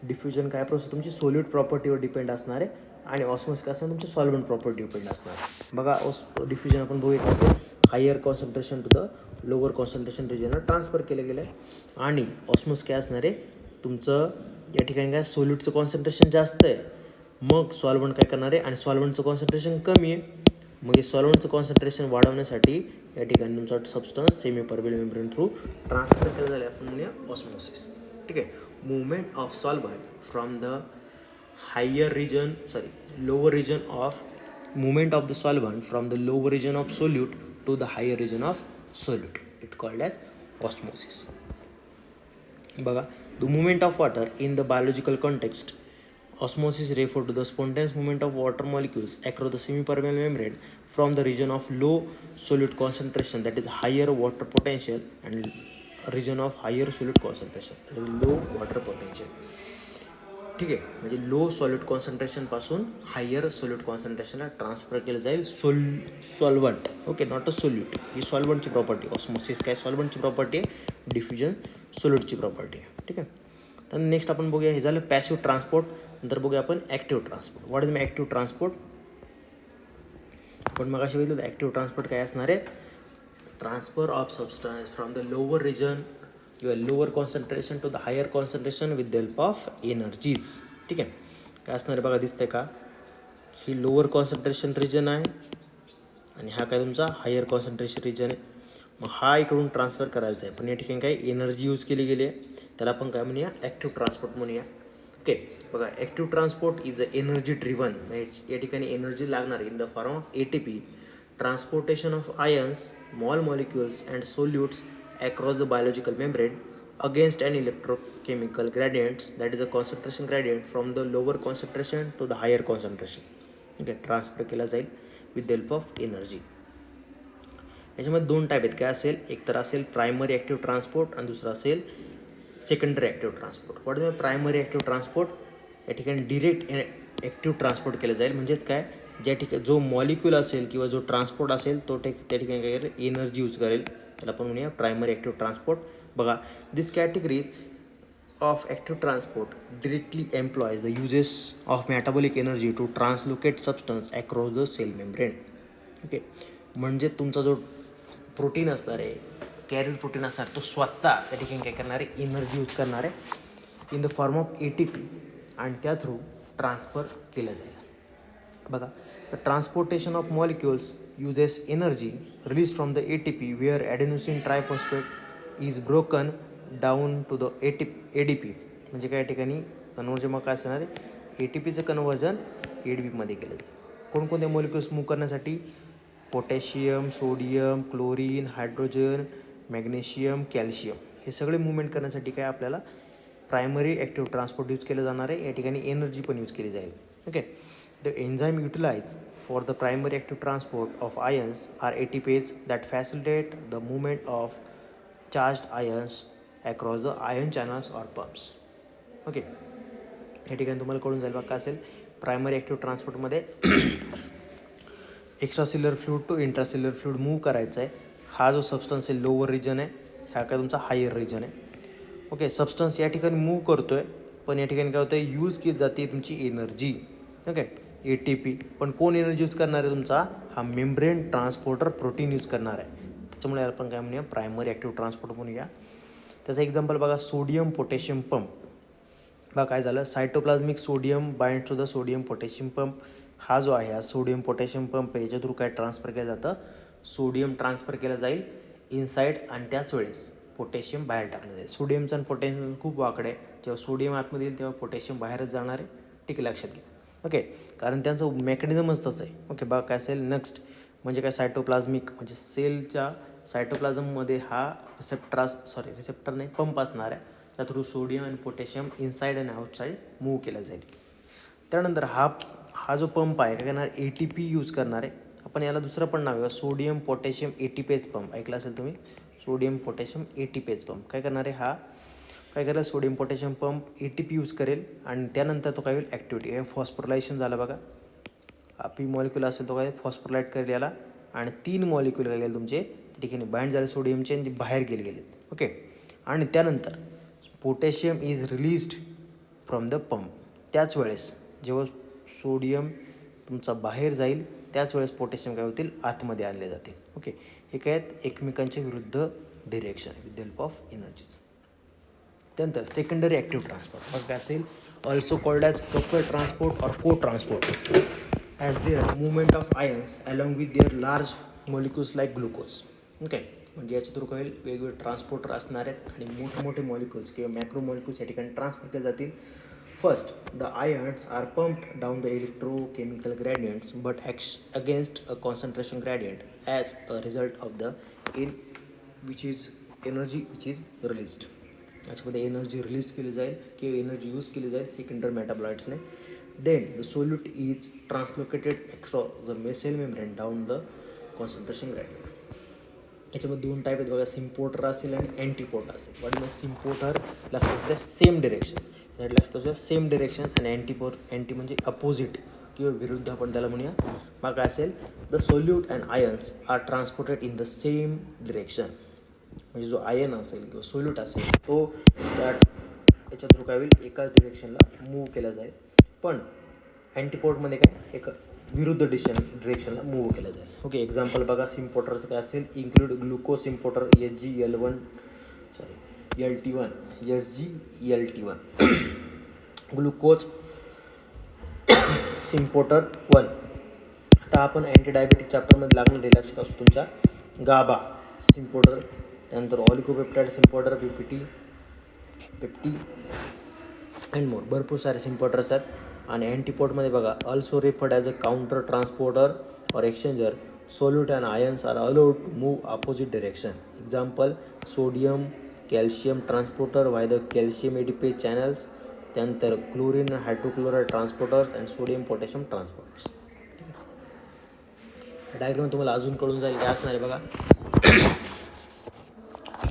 [SPEAKER 1] डिफ्युजन काय प्रोसेस तुमची सॉल्यूट प्रॉपर्टीवर डिपेंड असणार आहे आणि ऑस्मोसिस काय असणार तुमची सॉल्वंट प्रॉपर्टी डिपेंड असणार आहे. बघा डिफ्युजन आपण बघितलं असेल, higher concentration to the lower concentration रिजनला ट्रान्सफर केलं गेलं आहे. आणि ऑस्मोसिस काय असणार आहे तुमचं, या ठिकाणी काय सोल्यूटचं कॉन्सन्ट्रेशन जास्त आहे, मग सॉल्वंट काय करणार आहे आणि सॉल्वंटचं कॉन्सन्ट्रेशन कमी आहे, मग हे सॉल्वंटचं कॉन्सन्ट्रेशन वाढवण्यासाठी या ठिकाणी तुमचा substance semi permeable membrane through transfer केलं झालं, आपण म्हणूया ऑस्मोसिस. ठीक आहे, movement of solvent from the lower region of movement of the solvent from the lower region of solute to the higher region of solute. It called as osmosis. बघा, the movement of water in the biological context, osmosis refer to the spontaneous movement of water molecules across the semipermeable membrane from the region of low solute concentration, that is higher water potential, and region of higher solute concentration, that is low water potential. ठीक आहे, म्हणजे low solute कॉन्सन्ट्रेशनपासून higher solute कॉन्सन्ट्रेशनला transfer केलं जाईल solvent. Okay, not a solute. ही सॉल्वंटची property. Osmosis काय सॉल्वंटची प्रॉपर्टी आहे, डिफ्युजन सोल्यूटची प्रॉपर्टी आहे. ठीक आहे, तर नेक्स्ट आपण बघूया, हे झालं पॅसिव्ह ट्रान्सपोर्ट. नंतर बघूया आपण active transport. What is my active transport? आपण मग अशी बघितलं ॲक्टिव्ह ट्रान्सपोर्ट काय असणार आहे, transfer of substance from the lower region किंवा lower concentration to the higher concentration with the help of energies. ठीक आहे, काय असणार आहे बघा, दिसतंय का, ही लोअर कॉन्सन्ट्रेशन रिजन आहे आणि हा काय तुमचा हायर कॉन्सन्ट्रेशन रिजन आहे. मग हा इकडून ट्रान्सफर करायचा आहे, पण या ठिकाणी काय एनर्जी यूज केली गेली आहे, त्याला आपण काय म्हणूया, ॲक्टिव्ह ट्रान्सपोर्ट म्हणूया. ओके, बघा, active transport is a energy driven. या ठिकाणी एनर्जी लागणार in the form of ATP, transportation of ions, small molecules and solutes across the biological membrane against an electrochemical gradients, that is a concentration gradient from the lower concentration to the higher concentration. okay, transfer केला जाईल with the help of energy. याच्यामध्ये दोन type आहेत, काय असेल, एक तर असेल प्रायमरी ॲक्टिव्ह ट्रान्सपोर्ट आणि दुसरा असेल secondary active transport. What is primary active transport? या ठिकाणी डिरेक्ट ॲक्टिव्ह ट्रान्सपोर्ट केलं जाईल, म्हणजेच काय, ज्या ठिकाणी जो मॉलिक्यूल असेल किंवा जो ट्रान्सपोर्ट असेल तो त्या ठिकाणी काय करेल, एनर्जी यूज करेल, त्याला आपण म्हणूया प्रायमरी ॲक्टिव्ह ट्रान्सपोर्ट. बघा, this categories of active transport directly employs the uses of metabolic energy to translocate substance across the cell membrane. Okay, म्हणजे तुमचा जो प्रोटीन असणार आहे, कॅरियर प्रोटीन असणार, तो स्वतः त्या ठिकाणी काय करणार आहे, एनर्जी यूज करणार आहे in the form of ATP आणि त्या थ्रू ट्रान्सफर केलं जाईल. बघा, the transportation of molecules uses energy released from the ATP where adenosine triphosphate is broken down to the ADP. म्हणजे काय ठिकाणी कन्व्हर्जन मग काय असणार आहे, ATPचं कन्व्हर्जन ADPमध्ये केलं जाईल. कोणकोणते मॉलिक्युल्स मूव्ह करण्यासाठी, potassium, sodium, chlorine, hydrogen, magnesium, calcium, हे सगळे मूवमेंट करण्यासाठी काय आपल्याला प्रायमरी ॲक्टिव्ह ट्रान्सपोर्ट यूज केलं जाणार आहे. या ठिकाणी एनर्जी पण यूज केली जाईल. Okay, the enzyme utilized for the primary active transport of ions are ATPase that facilitate the movement of charged ions across the ion channels or pumps. Okay, या ठिकाणी तुम्हाला कळून जाईल बघा काय असेल, प्रायमरी ॲक्टिव्ह ट्रान्सपोर्टमध्ये extracellular fluid to intracellular fluid move करायचा आहे. हा जो सबस्टन्स आहे लोअर रिजन आहे, हा काय तुमचा हायर रिजन आहे. ओके, सबस्टन्स या ठिकाणी मूव्ह करतो आहे, पण या ठिकाणी काय होतं आहे, यूज केली जाते तुमची एनर्जी. ओके, ATP, पण कोण एनर्जी यूज करणार आहे, तुमचा हा मेम्ब्रेन ट्रान्सपोर्टर प्रोटीन यूज करणार आहे. त्याच्यामुळे आपण काय म्हणूया, प्रायमरी ॲक्टिव्ह ट्रान्सपोर्ट म्हणूया. त्याचं एक्झाम्पल बघा, सोडियम पोटॅशियम पंप. बघा काय झालं, cytoplasmic sodium bind to the sodium potassium pump. हा जो आहे, हा सोडियम पोटॅशियम पंप आहे, याच्या थ्रू काय ट्रान्सफर केलं जातं, सोडियम ट्रान्सफर केलं जाईल इनसाईड आणि त्याच वेळेस पोटॅशियम बाहेर टाकलं जाईल. सोडियमचं आणि पोटॅशियम खूप वाकडे आहे, जेव्हा सोडियम आतमध्ये येईल तेव्हा पोटॅशियम बाहेरच जाणार आहे. ठीक आहे, लक्षात घ्या. ओके, कारण त्यांचं मेकॅनिझमच तसं आहे. ओके, बघा काय असेल, नेक्स्ट म्हणजे काय, सायटोप्लाझमिक म्हणजे सेलच्या सायटोप्लाझममध्ये हा रिसेप्टर नाही, पंप असणार आहे, त्या थ्रू सोडियम आणि पोटॅशियम इनसाईड आणि आउटसाईड मूव्ह केला जाईल. त्यानंतर हा जो पंप आहे काय करणार, ATP यूज करणार आहे. आपण याला दुसरं पण नाव आहे, सोडियम पोटॅशियम ATPase पंप. ऐकलं असेल तुम्ही, सोडियम पोटॅशियम ATPase पंप. काय करणार आहे, हा काय करेल, sodium potassium pump ATP use करेल आणि त्यानंतर तो काय होईल, ॲक्टिव्हिटी फॉस्फोरायलेशन झालं बघा. पी मॉलिक्यूल असेल तो काय फॉस्फोरायलेट करेल याला, आणि 3 मॉलिक्यूल काय गेले तुमचे त्या ठिकाणी बाइंड झाले सोडियमचे आणि बाहेर गेलेत. ओके, आणि त्यानंतर potassium is released from the pump. त्याच वेळेस जेव्हा सोडियम तुमचा बाहेर जाईल त्याच वेळेस पोटॅशियम काय होतील, आतमध्ये आणले जातील. ओके, हे काय आहेत, एकमेकांच्या विरुद्ध direction with the help of energies. त्यानंतर सेकंडरी ॲक्टिव्ह ट्रान्सपोर्ट मग काय असेल, also called as couple transport और को transport, as there movement of ions along with their large molecules like glucose. Okay, म्हणजे याच्या थ्रू काय होईल, वेगवेगळे ट्रान्सपोर्टर असणार आहेत आणि मोठे मोठे मॉलिक्युल्स किंवा मॅक्रो मॉलिक्युल्स या ठिकाणी ट्रान्सफर केले जातील First, the ions are pumped down the electrochemical gradients but acts against a concentration gradient as a result of the in which is energy which is released. याच्यामध्ये energy release केली जाईल किंवा energy use केली जाईल secondary मेटाबॉलाइट्सने. Then the solute is translocated across the cell membrane down the concentration gradient. याच्यामध्ये दोन type आहेत बघा, सिम्पोर्टर असेल आणि अँटीपोर्टर असेल. What is सिम्पोर्टर? लक्षात द्या सेम डिरेक्शन, लक्षात द्या सेम डिरेक्शन. आणि अँटी म्हणजे अपोजिट किंवा विरुद्ध आपण त्याला म्हणूया. मग काय असेल? The solute and ions are transported in the same direction. म्हणजे जो आयन असेल किंवा सोल्यूट असेल तो त्याच्या थ्रू काय होईल, एकाच डिरेक्शनला मूव्ह केला जाईल. पण अँटीपोर्टमध्ये काय, एक विरुद्ध डिरेक्शनला मूव्ह केलं जाईल. ओके, एक्झाम्पल बघा सिम्पोर्टरचं काय असेल, include glucose symporter SgL1 LT1 SgLT1 glucose symporter 1. आता आपण अँटीडायबेटिक चॅप्टरमध्ये लागणारे लक्षात असतो तुमच्या गाबा सिम्पोर्टर, त्यानंतर ऑलिगोपेप्टाइड सिम्पोर्टर पेप्टी अँड मोर, भरपूर सारे सिम्पोर्टर्स आहेत. आणि अँटीपोर्टमध्ये बघा also referred as a counter transporter or exchanger, solute and ions are allowed to move opposite direction. Example sodium calcium transporter via the calcium ATPase channels, त्यानंतर chlorine hydrochloride transporters and sodium potassium transporters. ठीक आहे, diagram तुम्हाला अजून कळून जाईल काय असणार आहे बघा.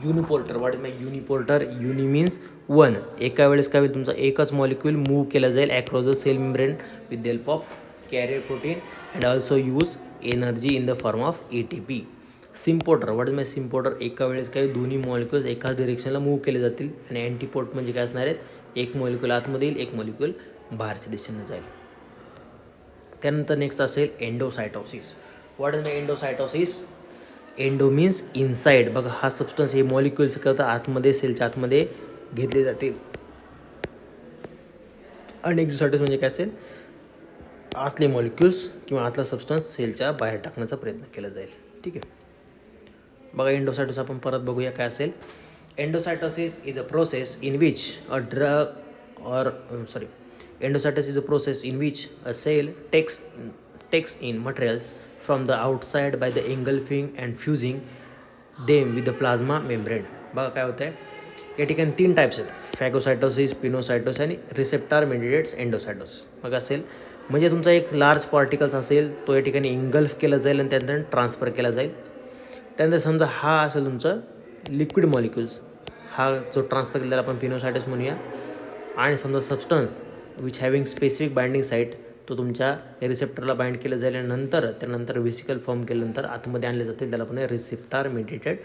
[SPEAKER 1] Uniporter, what is my uniporter? Uni means one. एका वेळेस काय होईल, तुमचा एकच मॉलिक्यूल मूव्ह केला जाईल across the cell membrane with the help of carrier protein and also use energy in the form of ATP. Symporter, what is my symporter? एका वेळेस काय दोन्ही मॉलिक्युल्स एकाच डिरेक्शनला मूव्ह केले जातील. आणि अँटीपोर्ट म्हणजे काय असणार आहेत, एक मॉलिक्यूल आतमध्ये येईल, एक मॉलिक्यूल बाहेरच्या दिशेने जाईल. त्यानंतर नेक्स्ट असेल endocytosis. What is my endocytosis? Endo means inside. बघा हा सबस्टन्स, हे मॉलिक्युल्स काय होतं आतमध्ये, सेलच्या आतमध्ये घेतले जातील. आणि एक्झोसायटोसिस म्हणजे काय असेल, आतले मॉलिक्युल्स किंवा आतला सबस्टन्स सेलच्या बाहेर टाकण्याचा प्रयत्न केला जाईल. ठीक आहे, बघा एंडोसायटोसिस आपण परत बघूया काय असेल. Endocytosis is a process in which a drug or endocytosis is a process in which a cell takes in materials from the outside by the engulfing and fusing them with the plasma membrane. बघा काय होतं आहे, या ठिकाणी 3 types आहेत, फॅगोसायटोसिस, पिनोसायटोसिस आणि receptor mediated एंडोसायटोसिस. बघा असेल म्हणजे तुमचा एक लार्ज पार्टिकल्स असेल तो या ठिकाणी इंगल्फ केला जाईल आणि त्यानंतर ट्रान्सफर केला जाईल. त्यानंतर समजा हा असेल तुमचं लिक्विड मॉलिक्युल्स, हा जो ट्रान्सफर केलेला आपण पिनोसायटोसिस म्हणूया. आणि समजा substance which having specific binding site, तो तुमच्या रिसेप्टरला बाइंड केलं जाईल आणि त्यानंतर व्हेसिकल फॉर्म केल्यानंतर आतमध्ये आणले जातील, त्याला पण receptor mediated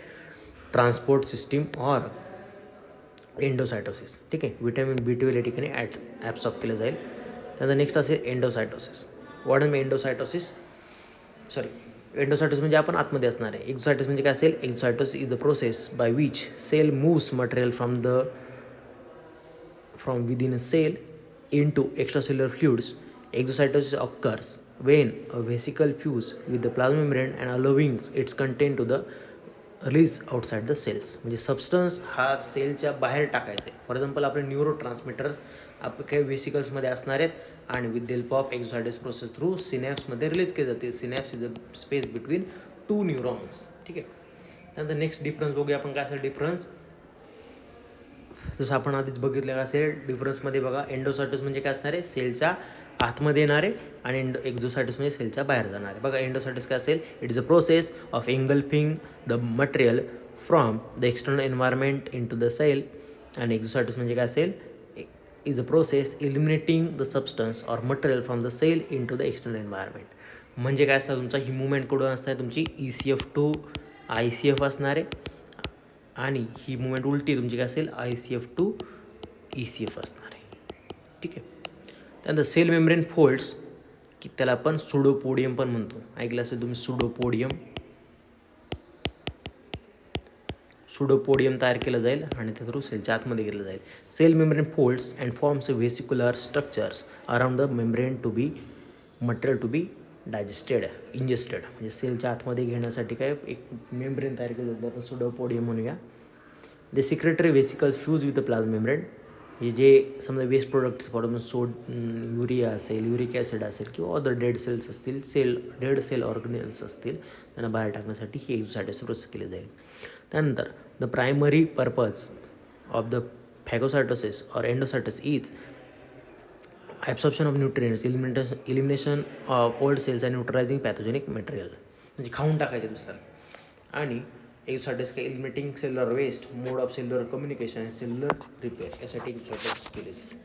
[SPEAKER 1] transport system or endocytosis. ठीक आहे, विटॅमिन B12 या ठिकाणी ॲब्सॉर्ब केलं जाईल. त्यानंतर नेक्स्ट असेल एंडोसायटोसिस. What is एंडोसायटोसिस? एंडोसायटोसिस म्हणजे आपण आतमध्ये असणार आहे. एक्झोसायटोसिस म्हणजे काय असेल, exocytosis is the process by which cell moves material from within a cell into extracellular fluids. Exocytosis occurs when a vesicle fuse with the plasma membrane and allowing its content to the release outside the cells. म्हणजे substance हा सेलच्या बाहेर टाकायचा आहे. For example आपले neuro transmitters आपले काही व्हेसिकल्समध्ये असणार आहेत आणि with the help of exocytosis process through सिनॅप्समध्ये रिलीज केले जाते. Synapse is a space between 2 neurons. ठीक आहे, त्यानंतर नेक्स्ट डिफरन्स बघूया आपण काय असेल डिफरन्स. जसं आपण आधीच बघितलं असेल डिफरन्समध्ये बघा, एंडोसायटोसिस म्हणजे काय असणार आहे, सेलच्या आतमध्ये येणारे आणि एक्झोसायटोसिस म्हणजे सेलच्या बाहेर जाणारे. बघा एंडोसायटोसिस काय असेल, it is a process of engulfing the material from the external environment in to the cell. आणि एक्झोसायटोसिस म्हणजे काय असेल, is a process eliminating the substance or material from the cell in to the external environment. म्हणजे काय असतं, तुमचा ही movement कडून असणार तुमची ECF2 ICF असणार आहे आणि ही मुवमेंट उलटी तुमची काय असेल ICF2 ECF असणार आहे. ठीक आहे, त्यानंतर सेल मेम्ब्रेन फोल्ड्स, की त्याला आपण सुडोपोडियम पण म्हणतो. ऐकलं असेल तुम्ही सुडोपोडियम तयार केलं जाईल आणि त्या थ्रू सेलच्या आतमध्ये घेतलं जाईल. Cell membrane folds and forms vesicular structures around the membrane to be material to be ingested. म्हणजे सेलच्या आतमध्ये घेण्यासाठी काय एक मेम्ब्रेन तयार केलं जातं, आपण सुडोपोडियम म्हणूया. The secretory vesicles fuse with the plasma membrane जे समजा वेस्ट प्रोडक्ट्स फॉर सोड युरिया असेल, युरिक ॲसिड असेल किंवा अदर डेड सेल्स असतील, डेड सेल ऑर्गॅनिल्स असतील, त्यांना बाहेर टाकण्यासाठी ही एक्झोसायटोसिस प्रोसेस केली जाईल. त्यानंतर the primary purpose of the phagocytosis or endocytosis is absorption of nutrients, elimination of old cells and neutralizing pathogenic material, म्हणजे खाऊन टाकायचे दुसऱ्याला. आणि एक्झोसायटोसिस काय eliminating cellular waste, mode of cellular communication, cellular repair यासाठी एक्झोसायटोसिस केले जाते.